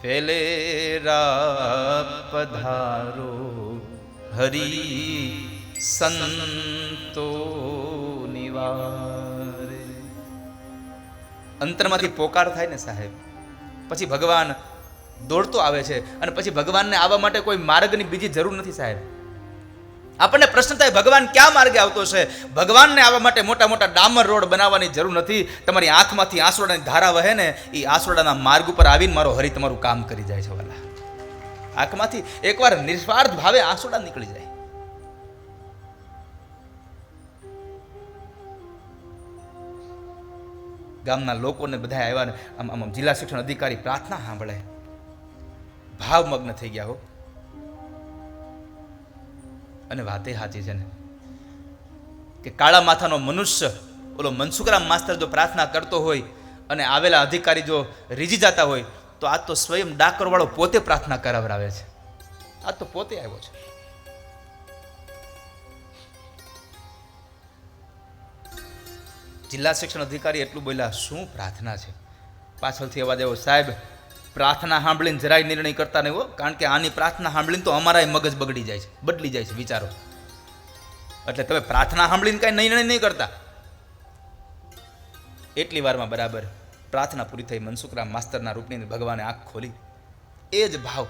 ફેલેરા પધારો હરી સંતો નિવારે. અંતરમાંથી પોકાર થાય ને સાહેબ, પછી ભગવાન દોડતો આવે છે. અને પછી ભગવાનને આવવા માટે કોઈ માર્ગની બીજી જરૂર નથી સાહેબ. આપણને પ્રશ્ન થાય ભગવાન ક્યાં માર્ગે આવતો છે? ભગવાનને આવવા માટે મોટા મોટા ડામર રોડ બનાવવાની જરૂર નથી. તમારી આંખમાંથી આંસુડાની ધારા વહે ને એ આંસુડાના માર્ગ ઉપર આવીને મારો હરી તમારું કામ કરી જાય છે વાલા. આંખમાંથી એકવાર નિસ્વાર્થ ભાવે આંસુડા નીકળી જાય. ગામના લોકોને બધા આવ્યા ને આમ જિલ્લા શિક્ષણ અધિકારી પ્રાર્થના સાંભળે, ભાવમગ્ન થઈ ગયા હો. અને વાતે સાચી છે ને કે કાળા માથાનો મનુષ્ય ઓલો મનસુખરામ માસ્તર જો પ્રાર્થના કરતો હોય અને આવેલા અધિકારી જો રીઝી જતા હોય તો આ તો સ્વયં ડાકોર વાળો પોતે પ્રાર્થના કરાવરાવે છે. આ તો પોતે આવ્યો છે. જિલ્લા શિક્ષણ અધિકારી એટલું બોલ્યા, શું પ્રાર્થના છે? પાછળથી અવાજ આવ્યો, સાહેબ પ્રાર્થના સાંભળીને જરાય નિર્ણય કરતા નહીં હો, કારણ કે આની પ્રાર્થના સાંભળીને તો અમારાય મગજ બદલી જાય છે વિચારો. એટલે તમે પ્રાર્થના સાંભળીને કાંઈ નિર્ણય નહીં કરતા. એટલી વારમાં બરાબર પ્રાર્થના પૂરી થઈ. મનસુખરામ માસ્તરના રૂપની ભગવાને આંખ ખોલી. એ જ ભાવ,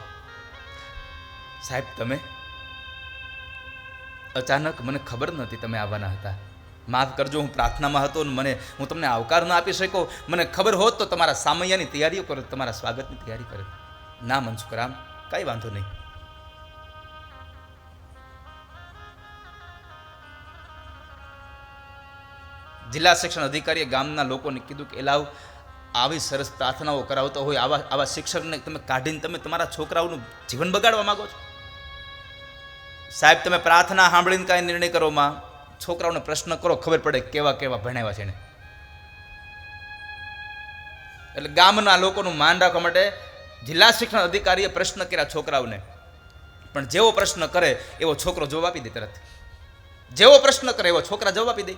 સાહેબ તમે અચાનક મને ખબર નહોતી તમે આવવાના હતા. માફ કરજો, હું પ્રાર્થનામાં હતો ને હું તમને આવકાર ન આપી શક્યો. મને ખબર હોત તો તમારા સામૈયાની તૈયારીઓ કરો, તમારા સ્વાગતની તૈયારી કરે. ના મનસુખરામ, કાંઈ વાંધો નહીં. જિલ્લા શિક્ષણ અધિકારીએ ગામના લોકોને કીધું કે એલાવ આવી સરસ પ્રાર્થનાઓ કરાવતો હોય આવા શિક્ષકને તમે કાઢીને તમે તમારા છોકરાઓનું જીવન બગાડવા માંગો છો? સાહેબ, તમે પ્રાર્થના સાંભળીને કાંઈ નિર્ણય કરો માં, છોકરાઓને પ્રશ્ન કરો, ખબર પડે કેવા કેવા ભણાવ્યા છે એને. એટલે ગામના લોકોનું માન રાખવા માટે જિલ્લા શિક્ષણ અધિકારીએ પ્રશ્ન કર્યા છોકરાઓને, પણ જેવો પ્રશ્ન કરે એવો છોકરો જવાબ આપી દે તરત. જેવો પ્રશ્ન કરે એવો છોકરા જવાબ આપી દે.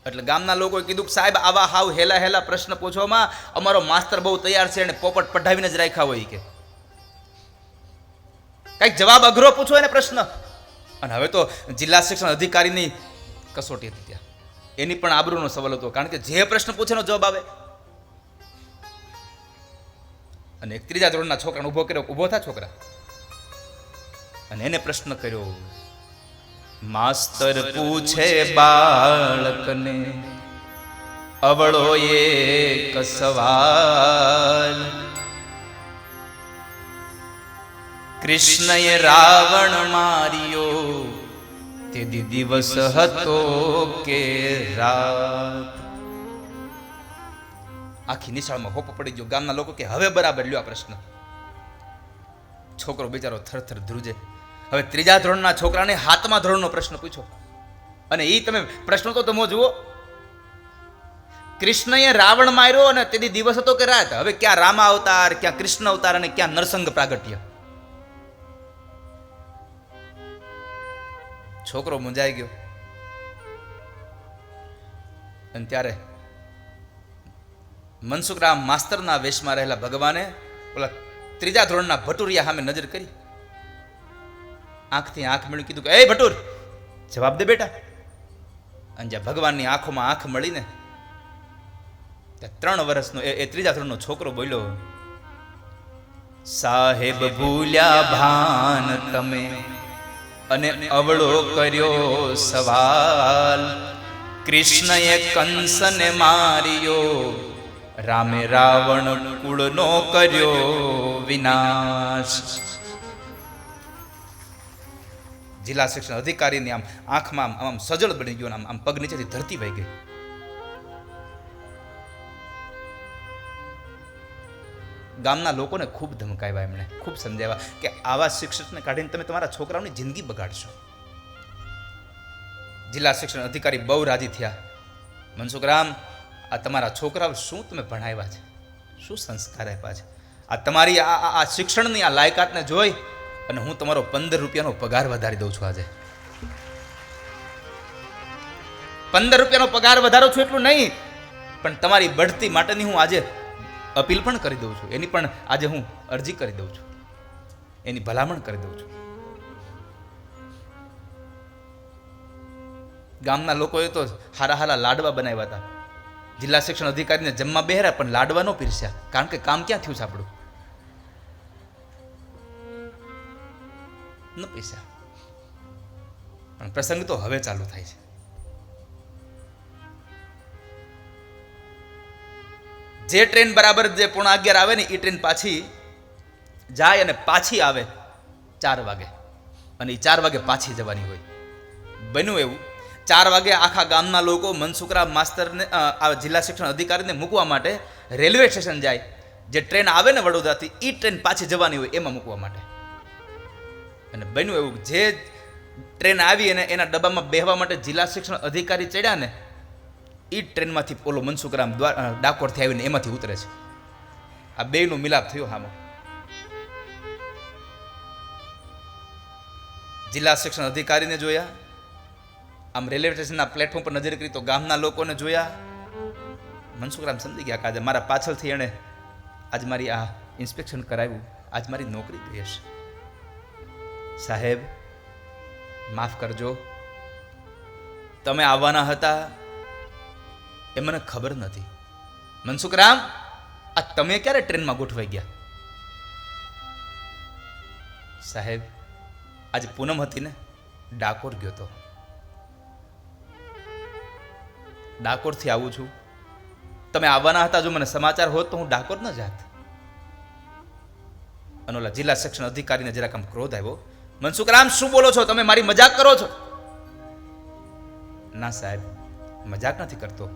એટલે ગામના લોકોએ કીધું કે સાહેબ, આવા હાવ હેલા હેલા પ્રશ્ન પૂછવામાં અમારો માસ્તર બહુ તૈયાર છે અને પોપટ પઢાવીને જ રાખ્યા હોય કે કંઈક જવાબ અઘરો પૂછો એને પ્રશ્ન. અને હવે તો જિલ્લા શિક્ષણ અધિકારીની કસોટી હતી ત્યાં, એની પણ આબરૂનો સવાલ હતો, કારણ કે જે પ્રશ્ન પૂછે એનો જવાબ આવે. અને એક ત્રીજા ધોરણના છોકરાને ઊભો થા છોકરા, અને એને પ્રશ્ન કર્યો. માસ્તર પૂછે બાળકને અવળો એક સવાલ, કૃષ્ણએ રાવણ માર્યો તે દિવસ હતો કે રાત. આખી નિશાળમાં હોપ પડી ગયો. ગામના લોકો કે હવે બરાબર લ્યો આ પ્રશ્ન. છોકરો બિચારો થરથર ધ્રુજે. હવે ત્રીજા ધોરણના છોકરાને 7મા ધોરણનો પ્રશ્ન પૂછો, અને એ તમે પ્રશ્નો તો તમે જુઓ. કૃષ્ણએ રાવણ માર્યો અને તે દિવસ હતો કે રાત. હવે ક્યાં રામા અવતાર, ક્યાં કૃષ્ણ અવતાર અને ક્યાં નરસંગ પ્રાગટ્ય. છોકરો મૂંઝાઈ ગયો. અને ત્યારે મનસુખરામ માસ્તરના વેશમાં રહેલા ભગવાને ઓલા ત્રીજા ધોરણના ભટુરિયા સામે નજર કરી, આંખથી આંખ મેળવી કીધું કે એ ભટુર, જવાબ દે બેટા. અને જ્યાં ભગવાનની આંખોમાં આંખ મળીને ત્યાં 3 વર્ષનો એ ત્રીજા ધોરણનો છોકરો બોલ્યો, સાહેબ ભૂલ્યા ભાન તમે અને અવળો કર્યો સવાલ, કૃષ્ણએ કંસને માર્યો, રામે રાવણ કુળનો કર્યો વિનાશ. જિલ્લા શિક્ષણ અધિકારીની આમ આંખમાં આમ સજળ બની ગયો, આમ પગ નીચેથી ધરતી વહી ગઈ. ગામના લોકોને ખૂબ ધમકાવ્યા, એમણે ખૂબ સમજાવ્યા કે આવા શિક્ષકને કાઢીને તમે તમારા છોકરાઓની જિંદગી બગાડશો. જિલ્લા શિક્ષણ અધિકારી બહુ રાજી થયા. મનસુખરામ, આ તમારા છોકરાઓ શું તમે ભણાવ્યા છે, શું સંસ્કાર આપ્યા છે, આ તમારી આ શિક્ષણની આ લાયકાતને જોઈ અને હું તમારો 15 રૂપિયાનો પગાર વધારી દઉં છું. આજે 15 રૂપિયાનો પગાર વધારો છું એટલું નહીં, પણ તમારી બઢતી માટેની હું આજે અપીલ પણ કરી દઉં છું. એની પણ આજે હું અરજી કરી દઉં છું, એની ભલામણ કરી દઉં છું. ગામના લોકોએ તો હારા લાડવા બનાવ્યા હતા. જિલ્લા શિક્ષણ અધિકારીને જમવા બેહરા, પણ લાડવા ન પીરસ્યા, કારણ કે કામ ક્યાં થયું છે આપણું, ન પીરસ્યા. પણ પ્રસંગ તો હવે ચાલુ થાય છે. જે ટ્રેન બરાબર જે 11:15 આવે ને એ ટ્રેન પાછી જાય અને પાછી આવે 4 વાગે, અને એ 4 વાગે પાછી જવાની હોય. બન્યું એવું, 4 વાગે આખા ગામના લોકો મનસુખરામ માસ્તરને જિલ્લા શિક્ષણ અધિકારીને મૂકવા માટે રેલવે સ્ટેશન જાય. જે ટ્રેન આવે ને વડોદરાથી એ ટ્રેન પાછી જવાની હોય એમાં મૂકવા માટે. અને બન્યું એવું, જે ટ્રેન આવી અને એના ડબ્બામાં બેહવા માટે જિલ્લા શિક્ષણ અધિકારી ચડ્યા ને એ ટ્રેનમાંથી ઓલો મનસુખરામ ડાકોરથી આવીને એમાંથી ઉતરે છે. આ બેયનો મિલાપ થયો હામો. જિલ્લા શિક્ષણ અધિકારીને જોયા, આમ રેલવે સ્ટેશનના પ્લેટફોર્મ પર નજર કરી તો ગામના લોકોને જોયા. મનસુખરામ સમજી ગયા કે આજે મારા પાછળથી એણે આજ મારી આ ઇન્સ્પેક્શન કરાવ્યું, આજ મારી નોકરી ગઈ હશે. સાહેબ માફ કરજો, તમે આવવાના હતા એ મને ખબર નથી. મનસુખરામ, આ તમે ક્યારે ટ્રેનમાં ગોઠવાઈ ગયા? સાહેબ આજે પૂનમ હતી ને, ડાકોર ગયો તો, ડાકોરથી આવું છું. તમે આવવાના હતા, જો મને સમાચાર હોત તો હું ડાકોર ન જાત. અને ઓલા જિલ્લા શિક્ષણ અધિકારીને જરાક આમ ક્રોધ આવ્યો. મનસુખરામ, શું બોલો છો તમે? મારી મજાક કરો છો? ના સાહેબ, મજાક નથી કરતો.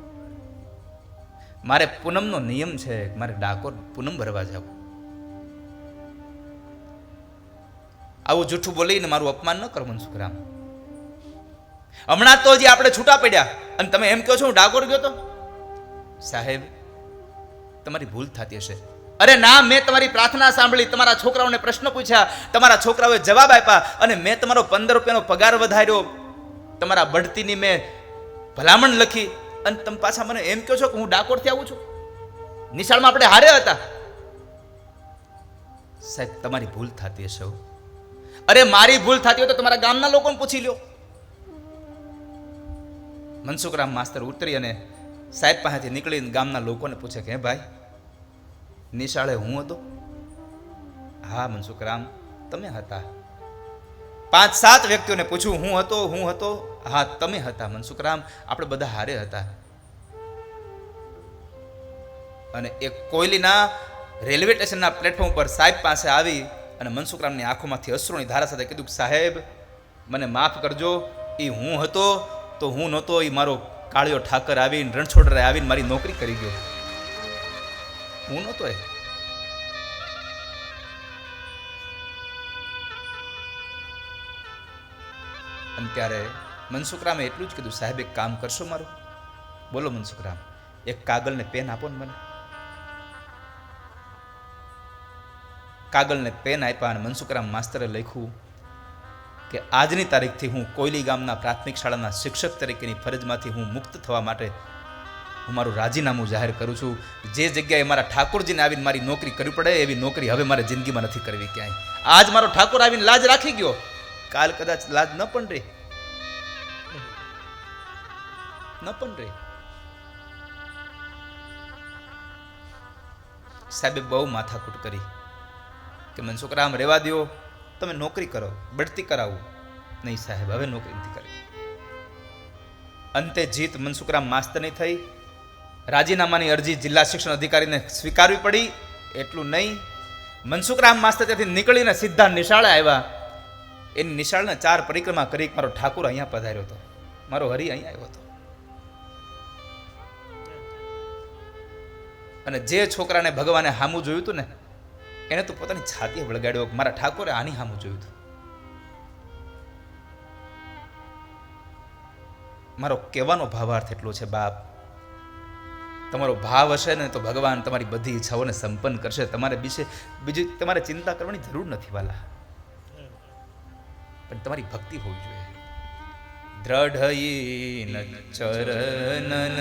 મારે પૂનમનો નિયમ છે, મારે ડાકોર પૂનમ ભરવા જવું. આવું જૂઠું બોલીને મારું અપમાન ન કરો મનસુખરામ. હમણાં તો હજી આપણે છૂટા પડ્યા અને તમે એમ કહો છો હું ડાકોર ગયો તો. સાહેબ, તમારી ભૂલ થતી હશે. અરે ના, મેં તમારી પ્રાર્થના સાંભળી, તમારા છોકરાઓને પ્રશ્ન પૂછ્યા, તમારા છોકરાઓએ જવાબ આપ્યા અને મેં તમારો 15 રૂપિયાનો પગાર વધાર્યો, તમારા બઢતીની મેં ભલામણ લખી અને તમે પાછા મને એમ કહો છો કે હું ડાકોરથી આવું છું. નિશાળમાં આપણે હારે હતા. સાહેબ, તમારી ભૂલ થતી હશે. અરે મારી ભૂલ થતી હોય તો તમારા ગામના લોકોને પૂછી લ્યો. મનસુખરામ માસ્તર ઉતરી અને સાહેબ પાસેથી નીકળીને ગામના લોકોને પૂછે કે હે ભાઈ, નિશાળે હું હતો? હા મનસુખરામ, તમે હતા. 5-7 વ્યક્તિઓને પૂછ્યું હું હતો? હા તમે હતા મનસુખરામ, આપણે બધા હારે હતા. અને એક કોયલીના રેલવે સ્ટેશનના પ્લેટફોર્મ પર સાહેબ પાસે આવી અને મનસુખરામની આંખોમાંથી અશ્રુની ધારા સાથે કીધું કે સાહેબ મને માફ કરજો, એ હું હતો તો હું નહોતો, એ મારો કાળિયો ઠાકર આવીને રણછોડરે આવીને મારી નોકરી કરી ગયો, હું નહોતો. અને ત્યારે મનસુખરામે એટલું જ કીધું, સાહેબ એક કામ કરશો મારું? બોલો મનસુખરામ. એક કાગળ ને પેન આપો ને મને. કાગળ ને પેન આપ્યા અને મનસુખરામ માસ્તરે લખ્યું કે આજની તારીખથી હું કોયલી ગામના પ્રાથમિક શાળાના શિક્ષક તરીકેની ફરજમાંથી હું મુક્ત થવા માટે હું મારું રાજીનામું જાહેર કરું છું. જે જગ્યાએ મારા ઠાકોરજીને આવીને મારી નોકરી કરવી પડે એવી નોકરી હવે મારે જિંદગીમાં નથી કરવી ક્યાંય. આજ મારો ઠાકોર આવીને લાજ રાખી ગયો, કાલ કદાચ લાજ ન પણ રહે. સાહેબે બહુ માથાકૂટ કરી કે મનસુખરામ રહેવા દો, તમે નોકરી કરો, બઢતી કરાવું. નહીં સાહેબ, હવે નોકરી નથી કરવી. અંતે જીત મનસુખરામ માસ્તરની થઈ. રાજીનામાની અરજી જિલ્લા શિક્ષણ અધિકારીને સ્વીકારવી પડી. એટલું નહીં, મનસુખરામ માસ્તર ત્યાંથી નીકળીને સીધા નિશાળે આવ્યા. એની નિશાળને 4 પરિક્રમા કરી મારો ઠાકોર અહીંયા પધાર્યો હતો, મારો હરિ અહીંયા આવ્યો હતો. અને જે છોકરાને ભગવાને હામું જોયું હતું ને એને તો પોતાની છાતીએ વળગાડ્યો. મારા ઠાકોરે આની હામું જોયું હતું. મારો કહેવાનો ભાવાર્થ એટલો છે, બાપ તમારો ભાવ હશે ને તો ભગવાન તમારી બધી ઈચ્છાઓને સંપન્ન કરશે. તમારે બીજી તમારે ચિંતા કરવાની જરૂર નથી વાલા, પણ તમારી ભક્તિ હોવી જોઈએ. દ્રઢયિન ચરનન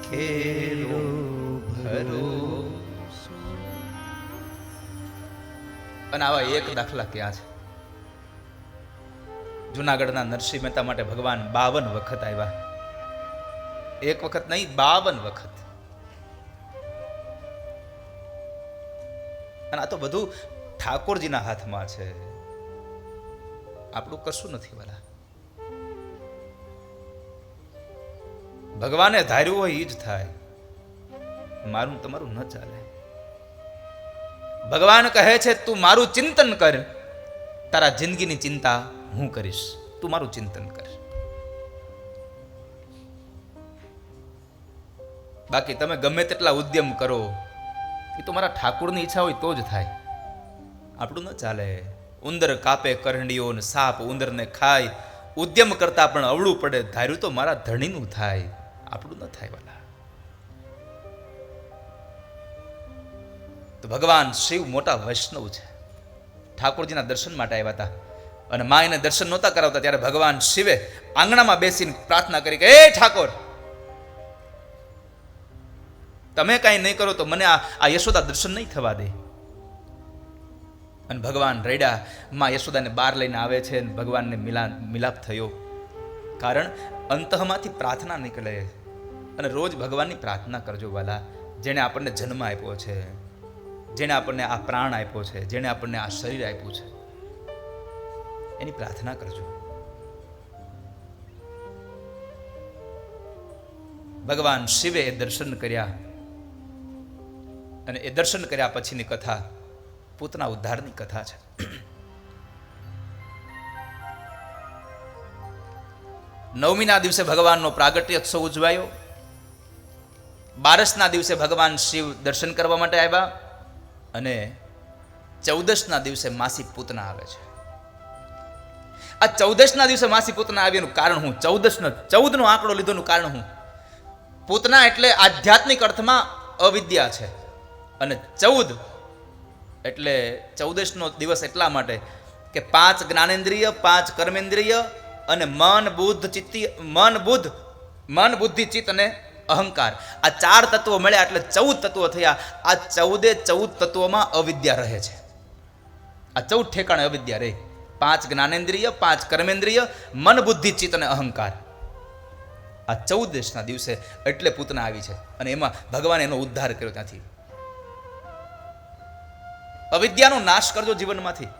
ખેલો ભરો. અને આવા એક દાખલા ક્યાં છે? જુનાગઢના નરસિંહ મહેતા માટે ભગવાન 52 વખત આવ્યા. એક વખત નહીં, 52 વખત. અને આ તો બધું ઠાકોરજીના હાથમાં છે, આપણું કશું નથી વાલા. ભગવાને ધાર્યું હોય એ જ થાય, મારું તમારું ન ચાલે. ભગવાન કહે છે તું મારું ચિંતન કર, તારા જિંદગીની ચિંતા હું કરીશ, તું મારું ચિંતન કર. બાકી તમે ગમે તેટલા ઉદ્યમ કરો, એ તો મારા ઠાકુરની ઈચ્છા હોય તો જ થાય, આપણું ન ચાલે. ઉંદર કાપે કરંડીઓ ને સાપ ઉંદરને ખાય, ઉદ્યમ કરતા પણ અવળું પડે, ધાર્યું તો મારા ધણીનું થાય, આપણું ન થાય વાલા. તો ભગવાન શિવ મોટા વૈષ્ણવ છે, ઠાકોરજીના દર્શન માટે આવ્યા હતા. અને મા એને દર્શન નહોતા કરાવતા ત્યારે ભગવાન શિવે આંગણામાં બેસીને પ્રાર્થના કરી કે હે ઠાકોર, તમે કાંઈ નહીં કરો તો મને આ યશોદા દર્શન નહીં થવા દે. અને ભગવાન રડ્યા. માં યશોદાને બહાર લઈને આવે છે અને ભગવાનને મિલાપ થયો. કારણ અંતઃમાંથી પ્રાર્થના નીકળે. અને રોજ ભગવાનની પ્રાર્થના કરજો વાલા. જેણે આપણને જન્મ આપ્યો છે, જેણે આપણને આ પ્રાણ આપ્યો છે, જેણે આપણને આ શરીર આપ્યું છે, એની પ્રાર્થના કરજો. ભગવાન શિવે એ દર્શન કર્યા અને એ દર્શન કર્યા પછીની કથા પૂતના ઉદ્ધારની કથા છે. નવમીના દિવસે ભગવાનનો પ્રાગટ્યોત્સવ ઉજવાયો. બારસના દિવસે ભગવાન શિવ દર્શન કરવા માટે આવ્યા અને 14ના દિવસે માસી પૂતના આવે છે. આ 14ના દિવસે માસી પૂતના આવ્યાનું કારણ હું, 14નો આંકડો લીધોનું કારણ હું, પૂતના એટલે આધ્યાત્મિક અર્થમાં અવિદ્યા છે અને 14 એટલે 14નો દિવસ એટલા માટે કે 5 જ્ઞાનેન્દ્રિય, 5 કર્મેન્દ્રિય અને મન બુદ્ધિ ચિત્ત અને અહંકાર, આ 4 તત્વો મળ્યા એટલે 14 તત્વો થયા. આ 14 તત્વોમાં અવિદ્યા રહે છે. આ 14 ઠેકાણે અવિદ્યા રહે. 5 જ્ઞાનેન્દ્રિય, 5 કર્મેન્દ્રિય, મન બુદ્ધિ ચિત્ત અને અહંકાર. આ 14ના દિવસે એટલે પૂતના આવી છે અને એમાં ભગવાને એનો ઉદ્ધાર કર્યો. ત્યાંથી અવિદ્યાનો નાશ કરજો જીવનમાંથી.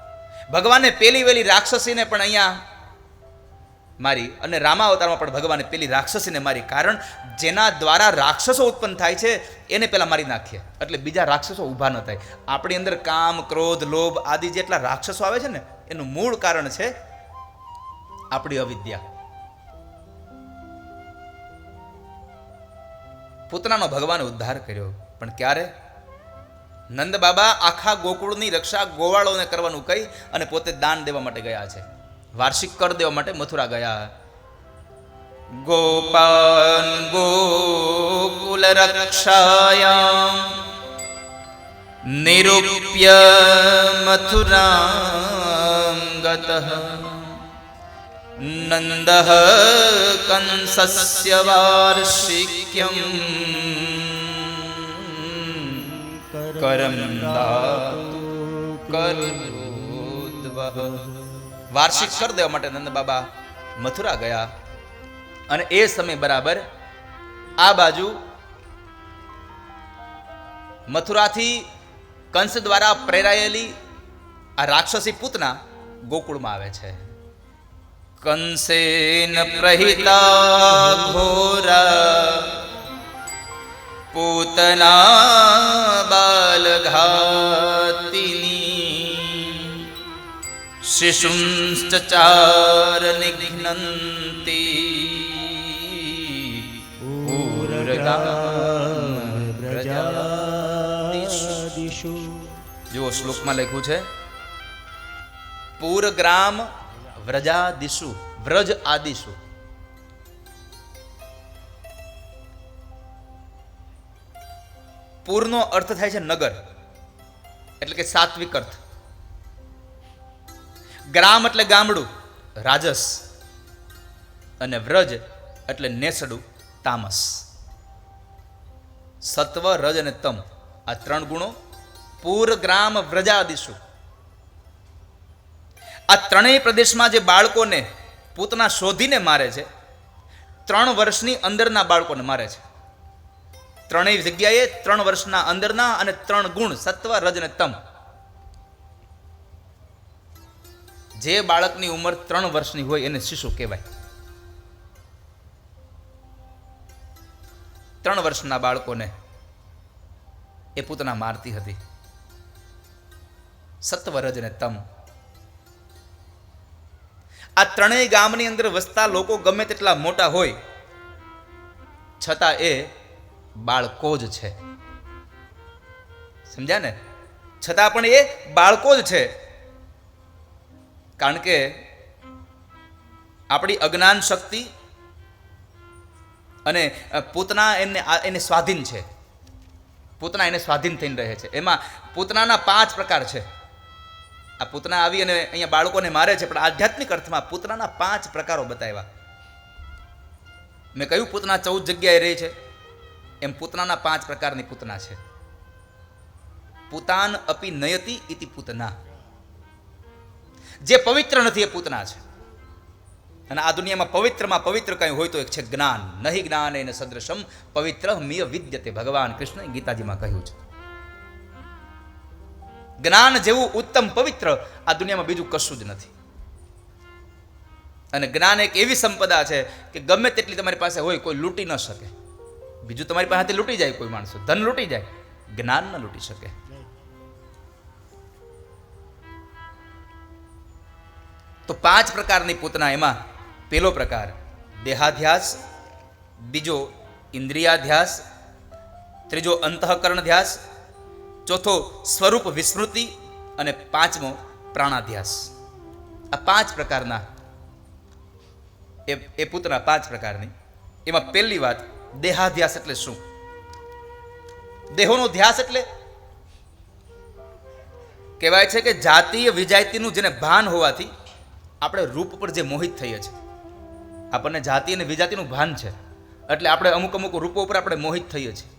ભગવાને પેલી વેલી રાક્ષસીને પણ અહીંયા મારી અને રામાવતારમાં પણ ભગવાને પેલી રાક્ષસીને મારી. કારણ જેના દ્વારા રાક્ષસો ઉત્પન્ન થાય છે એને પેલા મારી નાખીએ એટલે બીજા રાક્ષસો ઊભા ન થાય. આપણી અંદર કામ, ક્રોધ, લોભ આદિ જેટલા રાક્ષસો આવે છે ને એનું મૂળ કારણ છે આપણી અવિદ્યા. પૂતનાનો ભગવાને ઉદ્ધાર કર્યો, પણ ક્યારે? નંદ બાબા આખા ગોકુળની રક્ષા ગોવાળોને કરવાનું કહી અને પોતે દાન દેવા માટે ગયા છે. વાર્ષિક કર દેવા માટે મથુરા ગયા. ગોપાન ગોકુલ રક્ષાયામ નિરૂપ્ય મથુરામ ગતઃ નંદઃ કંસસ્ય વાર્ષિક્યમ કરમ દાતુ કરોદ્વઃ. વાર્ષિક કર દેવા માટે નંદ બાબા મથુરા ગયા અને એ સમય બરાબર આ બાજુ મથુરાથી કંસ દ્વારા પ્રેરાયેલી આ રાક્ષસી પૂતના ગોકુળમાં આવે છે. કંસેન પ્રહિતા ઘોરા પૂતના બાલઘાતિની શિશુંશ્ચાર નિઘ્નન્તિ જો શ્લોકમાં લખ્યું છે પૂરગ્રામ વ્રજાદિષુ, વ્રજ આદિષુ. પૂરનો અર્થ થાય છે નગર, એટલે કે સાત્વિક અર્થ. ગ્રામ એટલે ગામડું, રાજસ, અને વ્રજ એટલે નેસડું, તામસ. સત્વ, રજ અને તમ આ 3 ગુણો. પૂર, ગ્રામ, વ્રજાદિષુ. આ 3 પ્રદેશમાં જે બાળકોને પૂતના શોધીને મારે છે, 3 વર્ષની અંદરના બાળકોને મારે છે. 3 જગ્યાએ 3 વર્ષના અંદરના અને 3 ગુણ સત્વ, રજ અને તમ. જે બાળકની ઉંમર 3 વર્ષની હોય એને શિશુ કહેવાય. 3 વર્ષના બાળકોને એ પૂતના મારતી હતી. સત્વ, રજ અને તમ. આ 3 ગામની અંદર વસતા લોકો ગમે તેટલા મોટા હોય છતાં એ બાળકો જ છે. સમજ્યા ને? છતાં પણ એ બાળકો જ છે. કારણ કે આપણી અજ્ઞાન શક્તિ અને પૂતના એને સ્વાધીન છે. પૂતના એને સ્વાધીન થઈને રહે છે. એમાં પૂતનાના 5 પ્રકાર છે. આ પૂતના આવી અને અહીંયા બાળકોને મારે છે, પણ આધ્યાત્મિક અર્થમાં પૂતનાના 5 પ્રકારો બતાવ્યા. મેં કહ્યું પૂતના 14 જગ્યાએ રહે છે, એમ પૂતનાના 5 પ્રકારની પૂતના છે. પૂતાન અપી નયતિ ઇતિ પૂતના. જે પવિત્ર નથી એ પૂતના છે. અને આ દુનિયામાં પવિત્રમાં પવિત્ર કંઈ હોય તો એક છે જ્ઞાન. નહીં જ્ઞાન એને સદૃશમ પવિત્ર મિય વિદ્યતે. ભગવાન કૃષ્ણએ ગીતાજીમાં કહ્યું છે. જ્ઞાન જેવું ઉત્તમ પવિત્ર આ દુનિયામાં બીજું કશું જ નથી. અને જ્ઞાન એક એવી સંપદા છે કે ગમે તેટલી તમારી પાસે હોય કોઈ લૂંટી ન શકે. બીજું તમારી પાસેથી લૂંટી જાય કોઈ માણસો, ધન લૂંટી જાય, જ્ઞાન ન લૂંટી શકે. તો 5 પ્રકારની પૂતના. એમાં પેલો પ્રકાર દેહાધ્યાસ, બીજો ઇન્દ્રિયાધ્યાસ, ત્રીજો અંતઃકરણ ધ્યાસ, ચોથો સ્વરૂપ વિસ્મૃતિ અને પાંચમો પ્રાણાધ્યાસ. આ 5 પ્રકારના એ પૂતના 5 પ્રકારની. એમાં પહેલી વાત, દેહાધ્યાસ એટલે શું? દેહોનો ધ્યાસ એટલે કહેવાય છે કે જાતીય વિજાતીનું જેને ભાન હોવાથી આપણે રૂપ પર જે મોહિત થઈએ છીએ. આપણને જાતિ અને વિજાતિનું ભાન છે એટલે આપણે અમુક અમુક રૂપો ઉપર આપણે મોહિત થઈએ છીએ.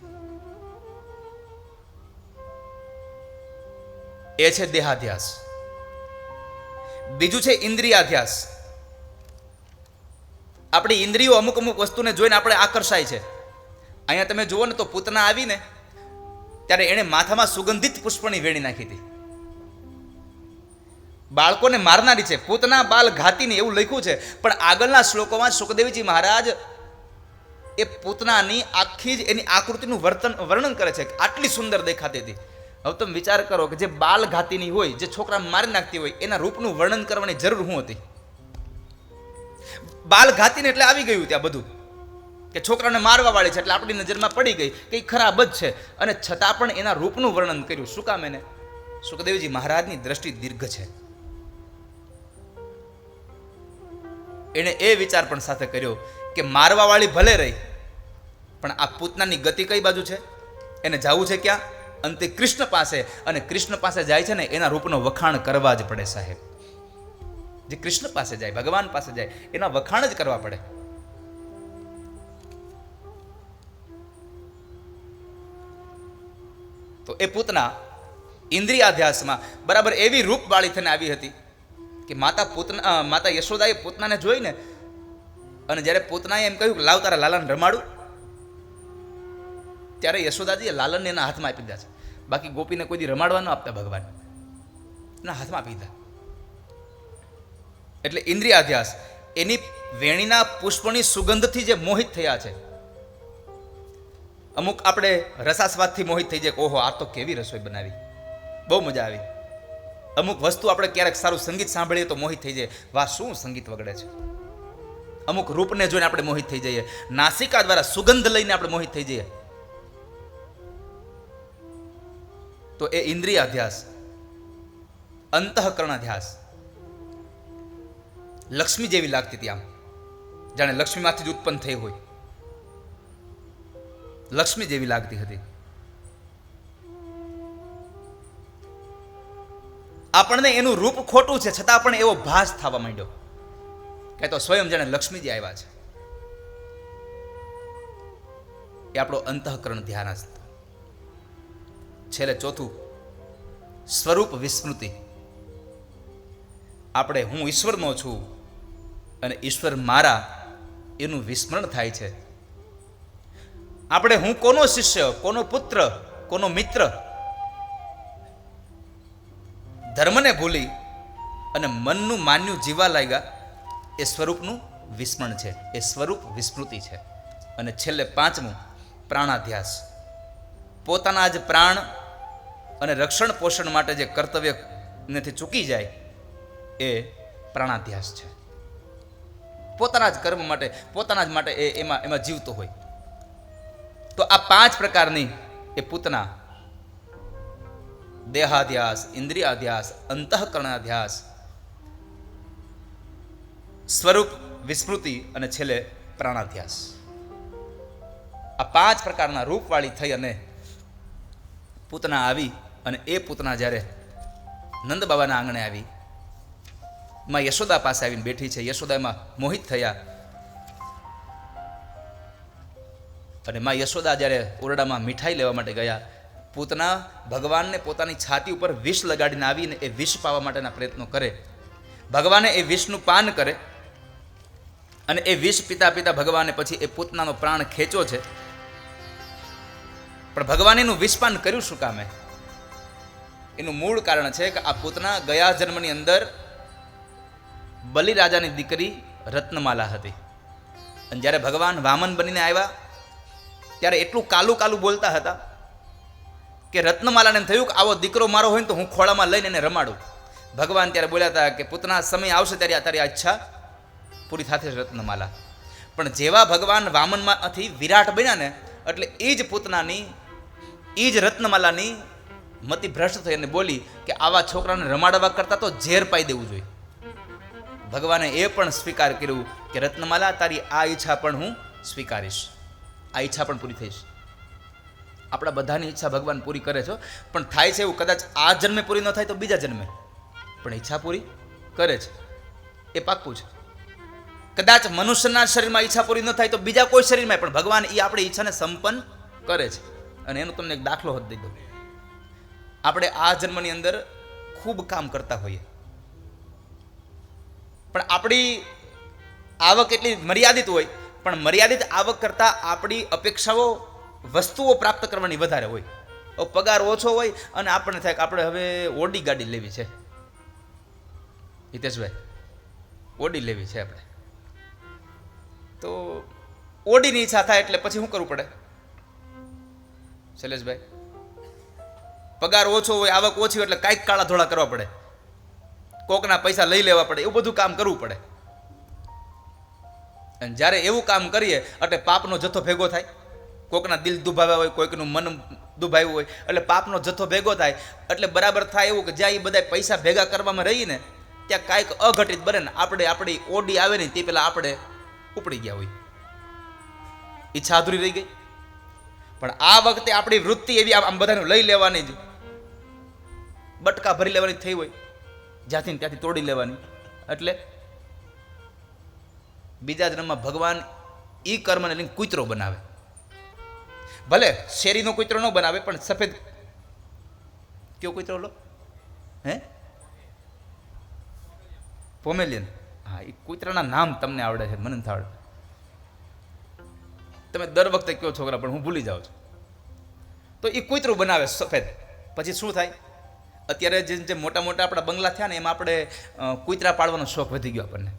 એ છે દેહાધ્યાસ. બીજું છે ઇન્દ્રિયાધ્યાસ. આપણી ઇન્દ્રિયો અમુક અમુક વસ્તુને જોઈને આપણે આકર્ષાય છે. અહીંયા તમે જુઓ ને તો પૂતના આવીને ત્યારે એણે માથામાં સુગંધિત પુષ્પની વેણી નાખી હતી. બાળકોને મારનારી છે, પૂતના બાલ ઘાતીની એવું લખ્યું છે. પણ આગળના શ્લોકોમાં સુખદેવજી મહારાજ એ પૂતનાની આખી જ એની આકૃતિનું વર્ણન કરે છે. આટલી સુંદર દેખાતી હતી. હવે તમે વિચાર કરો કે જે બાલ ઘાતીની હોય, જે છોકરા મારી નાખતી હોય, એના રૂપનું વર્ણન કરવાની જરૂર શું હતી? બાલ ઘાતીને એટલે આવી ગયું ત્યાં બધું કે છોકરાને મારવા વાળી છે એટલે આપણી નજરમાં પડી ગઈ કે ખરાબ જ છે, અને છતાં પણ એના રૂપનું વર્ણન કર્યું. શું કામ? એને સુખદેવજી મહારાજની દ્રષ્ટિ દીર્ઘ છે. એણે એ વિચાર પણ સાથે કર્યો કે મારવા વાળી ભલે રહી, પણ આ પૂતનાની ગતિ કઈ બાજુ છે? એને જવું છે ક્યાં? અંતે કૃષ્ણ પાસે. અને કૃષ્ણ પાસે જાય છે ને એના રૂપનો વખાણ કરવા જ પડે સાહેબ. જે કૃષ્ણ પાસે જાય, ભગવાન પાસે જાય, એના વખાણ જ કરવા પડે. તો એ પૂતના ઇન્દ્રિયાધ્યાસમાં બરાબર એવી રૂપવાળી થઈને આવી હતી કે માતા યશોદાએ પૂતનાને જોઈને, અને જ્યારે પૂતનાએ એમ કહ્યું કે લાવ તારા લાલાને રમાડું, ત્યારે યશોદાજીએ લાલનને એના હાથમાં આપી દીધા છે. બાકી ગોપીને કોઈ દી રમાડવા ન આપતા ભગવાન, એના હાથમાં આપી દીધા. એટલે ઇન્દ્રિયાધ્યાસ, એની વેણીના પુષ્પની સુગંધથી જે મોહિત થયા છે. અમુક આપણે રસાસ્વાદથી મોહિત થઈ જાય કે ઓહો આ તો કેવી રસોઈ બનાવી, બહુ મજા આવી. અમુક વસ્તુ આપણે ક્યારેક સારું સંગીત સાંભળીએ તો મોહિત થઈ જાય, વાહ શું સંગીત વગડે છે. અમુક રૂપને જોઈને આપણે મોહિત થઈ જઈએ, નાસિકા દ્વારા સુગંધ લઈને આપણે મોહિત થઈ જઈએ. તો એ ઇન્દ્રિયાધ્યાસ. અંતઃકરણાધ્યાસ, લક્ષ્મી જેવી લાગતી હતી, આમ જાણે લક્ષ્મીમાંથી જ ઉત્પન્ન થઈ હોય, લક્ષ્મી જેવી લાગતી હતી. આપણને એનું રૂપ ખોટું છે છતાં પણ એવો ભાસ થવા માંડ્યો કે તો સ્વયં જાણે લક્ષ્મીજી આવ્યા છે. એ આપણો અંતઃકરણ ધ્યાન છે. છેલ્લે ચોથું, સ્વરૂપ વિસ્મૃતિ. આપણે હું ઈશ્વરનો છું અને ઈશ્વર મારા, એનું વિસ્મરણ થાય છે. આપણે હું કોનો શિષ્ય, કોનો પુત્ર, કોનો મિત્ર, ધર્મને ભૂલી અને મનનું માન્યું જીવા લાગ્યા, એ સ્વરૂપનું વિસ્મરણ છે. એ સ્વરૂપ વિસ્મૃતિ છે. અને છેલ્લે પાંચમું, પ્રાણાધ્યાસ. પોતાના જ પ્રાણ અને રક્ષણ પોષણ માટે જે કર્તવ્ય નથી ચૂકી જાય, એ પ્રાણાધ્યાસ છે. પોતાના જ કર્મ માટે, પોતાના જ માટે એમાં જીવતો હોય. તો આ 5 પ્રકારની એ પૂતના, દેહાધ્યાસ, ઇન્દ્રિયાધ્યાસ, અંતઃકરણાધ્યાસ, સ્વરૂપ વિસ્મૃતિ અને છેલ્લે પ્રાણાધ્યાસ, આ 5 પ્રકારના રૂપવાળી થઈ અને પૂતના આવી. અને એ પૂતના જ્યારે નંદ બાબાના આંગણે આવી, માં યશોદા પાસે આવીને બેઠી છે. યશોદામાં મોહિત થયા. અને માં યશોદા જ્યારે ઓરડામાં મીઠાઈ લેવા માટે ગયા, પૂતના ભગવાનને પોતાની છાતી ઉપર વિષ લગાડીને આવીને એ વિષ પાવા માટેના પ્રયત્નો કરે. ભગવાને એ વિષનું પાન કરે અને એ વિષ પીતા પીતા ભગવાને પછી એ પૂતનાનો પ્રાણ ખેંચ્યો છે. પણ ભગવાને એનું વિષપાન કર્યું શું કામે? એનું મૂળ કારણ છે કે આ પૂતના ગયા જન્મની અંદર બલિરાજાની દીકરી રત્નમાલા હતી. અને જ્યારે ભગવાન વામન બનીને આવ્યા ત્યારે એટલું કાલું કાલું બોલતા હતા કે રત્નમાલાને થયું કે આવો દીકરો મારો હોય ને તો હું ખોળામાં લઈને એને રમાડું. ભગવાન ત્યારે બોલ્યા હતા કે પૂતના સમય આવશે ત્યારે તારી આ ઈચ્છા પૂરી થશે રત્નમાલા. પણ જેવા ભગવાન વામનમાંથી વિરાટ બન્યા ને એટલે એ જ પૂતનાની એ જ રત્નમાલાની મતિ ભ્રષ્ટ થઈ અને બોલી કે આવા છોકરાને રમાડવા કરતા તો ઝેર પાઈ દેવું જોઈએ. ભગવાને એ પણ સ્વીકાર કર્યું કે રત્નમાલા, તારી આ ઈચ્છા પણ હું સ્વીકારીશ, આ ઈચ્છા પણ પૂરી થઈશ. આપણા બધાની ઈચ્છા ભગવાન પૂરી કરે છે, પણ થાય છે એવું કદાચ આ જન્મે પૂરી ન થાય તો બીજા જન્મે પણ ઈચ્છા પૂરી કરે છે, એ પાક્કું છે. કદાચ મનુષ્યના શરીરમાં ઈચ્છા પૂરી ન થાય તો બીજા કોઈ શરીરમાં પણ ભગવાન એ આપણી ઈચ્છાને સંપન્ન કરે છે. અને એનો તમને એક દાખલો હોત દઈ દઉં. આપણે આ જન્મની અંદર ખૂબ કામ કરતા હોઈએ, પણ આપણી આવક એટલી મર્યાદિત હોય, પણ મર્યાદિત આવક કરતાં આપણી અપેક્ષાઓ વસ્તુઓ પ્રાપ્ત કરવાની વધારે હોય. પગાર ઓછો હોય અને આપણને થાય કે આપણે હવે ઓડી ગાડી લેવી છે. હિતેશભાઈ, ઓડી લેવી છે આપણે, તો ઓડીની ઈચ્છા થાય એટલે પછી શું કરવું પડે? શૈલેષભાઈ, પગાર ઓછો હોય, આવક ઓછી હોય એટલે કાંઈક કાળા ધોળા કરવા પડે, કોકના પૈસા લઈ લેવા પડે, એવું બધું કામ કરવું પડે. અને જ્યારે એવું કામ કરીએ એટલે પાપનો જથ્થો ભેગો થાય. કોકના દિલ દુભાવ્યા હોય, કોઈકનું મન દુભાવ્યું હોય, એટલે પાપનો જથ્થો ભેગો થાય. એટલે બરાબર થાય એવું કે જ્યાં એ બધા પૈસા ભેગા કરવામાં રહીને ત્યાં કાંઈક અઘટિત બને ને આપણે આપણી ઓડી આવે ને તે પહેલાં આપણે ઉપડી ગયા હોય, ઈચ્છા અધૂરી રહી ગઈ. પણ આ વખતે આપણી વૃત્તિ એવી આમ બધાને લઈ લેવાની જ, બટકા ભરી લેવાની થઈ હોય, જ્યાંથી ત્યાંથી તોડી લેવાની. એટલે બીજા જન્મમાં ભગવાન ઈ કર્મને લઈને કૂતરો બનાવે. ભલે શેરીનો કૂતરો ન બનાવે, પણ સફેદ કયો કૂતરો લો, હે, પોમેલિયન. હા, એ કૂતરાના નામ તમને આવડે છે, મને નથી આવડે. તમે દર વખતે કયો છોકરા, પણ હું ભૂલી જાઉં છું. તો એ કૂતરું બનાવે સફેદ. પછી શું થાય? અત્યારે જે મોટા મોટા આપણા બંગલા થયા ને એમાં આપણે કૂતરા પાળવાનો શોખ વધી ગયો આપણને.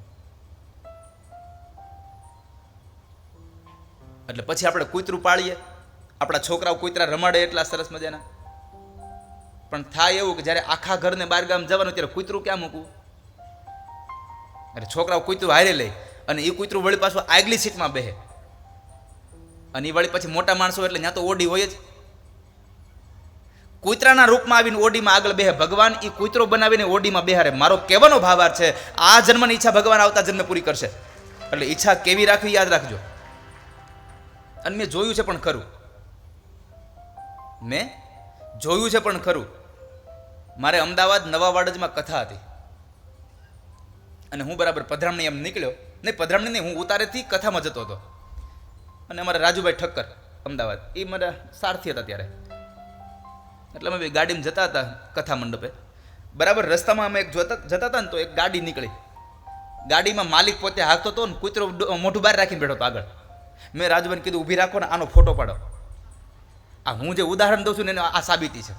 એટલે પછી આપણે કૂતરું પાળીએ, આપણા છોકરાઓ કૂતરા રમાડે એટલા સરસ મજાના. પણ થાય એવું કે જ્યારે આખા ઘરને બહાર ગામ જવાનું ત્યારે કૂતરું ક્યાં મૂકવું? અરે છોકરાઓ કૂતરું હારે લે અને એ કૂતરું વળી પાછું આગલી સીટમાં બેહે, અને એ વળી પછી મોટા માણસો એટલે ત્યાં તો ઓડી હોય જ. કૂતરાના રૂપમાં આવીને ઓડીમાં આગળ બેહે. ભગવાન એ કૂતરો બનાવીને ઓડીમાં બેહારે. મારો કહેવાનો ભાવાર્થ છે, આ જન્મની ઈચ્છા ભગવાન આવતા જન્મે પૂરી કરશે. એટલે ઈચ્છા કેવી રાખવી યાદ રાખજો. અને મેં જોયું છે પણ ખરું, મેં જોયું છે પણ ખરું. મારે અમદાવાદ નવા વાડજમાં કથા હતી અને હું બરાબર પધરામણી એમ નીકળ્યો, નહીં પધરામણી નહીં, હું ઉતારેથી કથામાં જતો હતો. અને અમારા રાજુભાઈ ઠક્કર અમદાવાદ, એ મારા સારથી હતા ત્યારે. એટલે અમે ગાડીમાં જતા હતા કથા મંડપે. બરાબર રસ્તામાં અમે એક જતા હતા ને તો એક ગાડી નીકળી. ગાડીમાં માલિક પોતે હાંકતો હતો ને કૂતરો મોઢું બહાર રાખીને બેઠો હતો આગળ. મેં રાજુભાઈને કીધું ઊભી રાખો ને આનો ફોટો પાડો. આ હું જે ઉદાહરણ દઉં છું ને એને આ સાબિતી છે.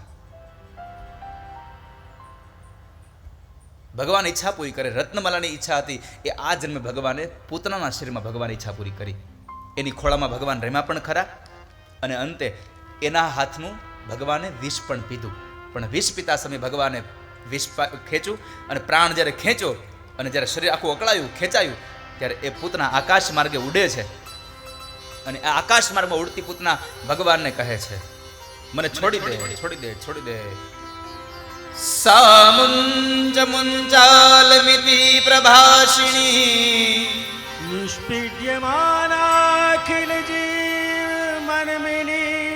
ભગવાન ઈચ્છા પૂરી કરે. રત્નમાલાની ઈચ્છા હતી એ આ જન્મે ભગવાને પૂતનાના શરીરમાં ભગવાન ઈચ્છા પૂરી કરી. એની ખોળામાં ભગવાન રેમા પણ ખરા, અને અંતે એના હાથનું ભગવાને વિષ પણ પીધું. પણ વિષ પીતા સમયે ભગવાને વિષ ખેંચ્યું અને પ્રાણ જ્યારે ખેંચ્યો અને જ્યારે શરીર આખું અકળાયું, ખેંચાયું, ત્યારે એ પૂતના આકાશ માર્ગે ઉડે છે. અને આ આકાશ માર્ગમાં ઉડતી પૂતના ભગવાનને કહે છે, મને છોડી દે, છોડી દે, છોડી દે. સામુંજ મુંજાલમિતિ પ્રભાષિણી નિષ્પીડ્યમાનાખિલ જીવ મનમિની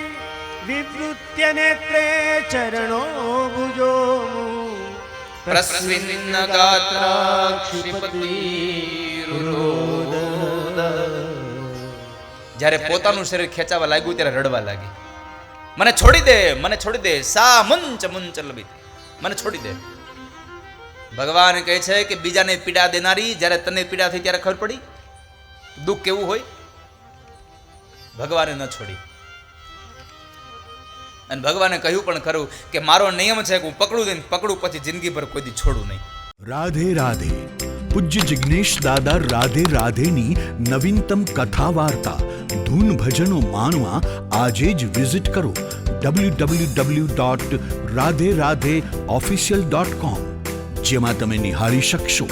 વિવૃત્ય નેત્રે ચરણો ભુજો પ્રસ્વિન્ન ગાત્રાક્ષિપતિરુરોદ. જ્યારે પોતાનું શરીર ખેંચાવા લાગ્યું ત્યારે રડવા લાગી, મને છોડી દે, મને છોડી દે. સા મુંચ મુંચલમિત, મને છોડી દે. ભગવાન કહે છે કે બીજાને પીડા દેનારી જ્યારે તને પીડા થઈ ત્યારે ખબર પડી દુઃખ કેવું હોય. ભગવાને ન છોડી. અને ભગવાને કહ્યું પણ ખરું કે મારો નિયમ છે કે હું પકડું દઈને પકડું, પછી જિંદગીભર કોઈ દી છોડું નહીં. રાધે રાધે. પૂજ્ય જિગ્નેશ દાદા રાધે રાધેની નવીનતમ કથા વાર્તા ધૂન ભજનો માણવા આજે જ વિઝિટ કરો www.radheradheofficial.com, જેમાં તમે નિહાળી શકશો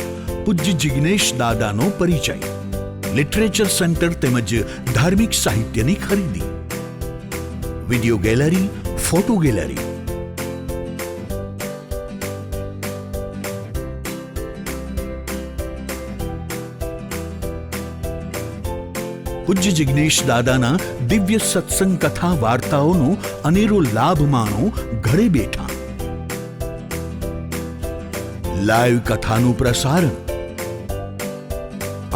પૂજ્ય જિગ્નેશ દાદાનો પરિચય, લિટરેચર સેન્ટર તેમજ ધાર્મિક સાહિત્યની ખરીદી, વિડિયો ગેલેરી, ફોટો ગેલેરી, પૂજ્ય જિગ્નેશ દાદાના દિવ્ય સત્સંગ કથા વાર્તાઓનો અનેરો લાભ માણો ઘરે બેઠા. લાઈવ કથાનું પ્રસારણ,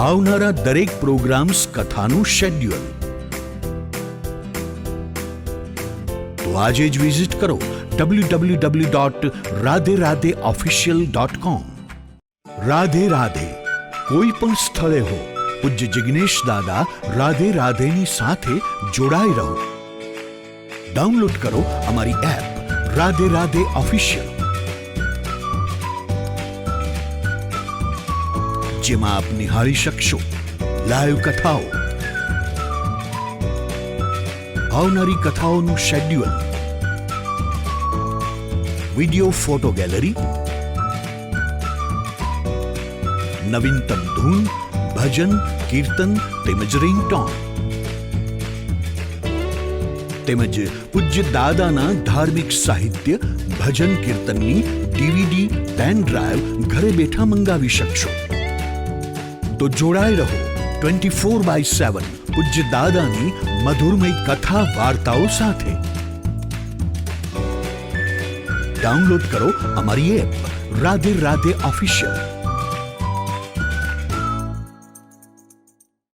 આવનારા દરેક પ્રોગ્રામ્સ કથાનું શેડ્યુલ. તો આજે જ વિઝિટ કરો www.radheradheofficial.com. રાધે રાધે. કોઈ પણ સ્થળે હો, પૂજ્ય જિગ્નેશ દાદા રાધે રાધેની સાથે જોડાઈ રહો. ડાઉનલોડ કરો અમારી એપ રાધે રાધે ઓફિશિયલ, જેમાં આપ નિહાળી શકશો લાઈવ કથાઓ, આવનારી કથાઓનું શેડ્યુલ, વિડિયો ફોટો ગેલેરી, નવીનતમ ધૂન, ભજન, કીર્તન તેમજ રિંગટોન, તેમજ પૂજ્ય દાદાના ધાર્મિક સાહિત્ય, ભજન કીર્તનની ડીવીડી, પેન ડ્રાઈવ ઘરે બેઠા મંગાવી શકશો. તો જોડાઈ રહો 24/7 પૂજ્ય દાદાની મધુરમય કથા વાર્તાઓ સાથે. ડાઉનલોડ કરો અમારી એપ રાધે રાધે ઓફિશિયલ.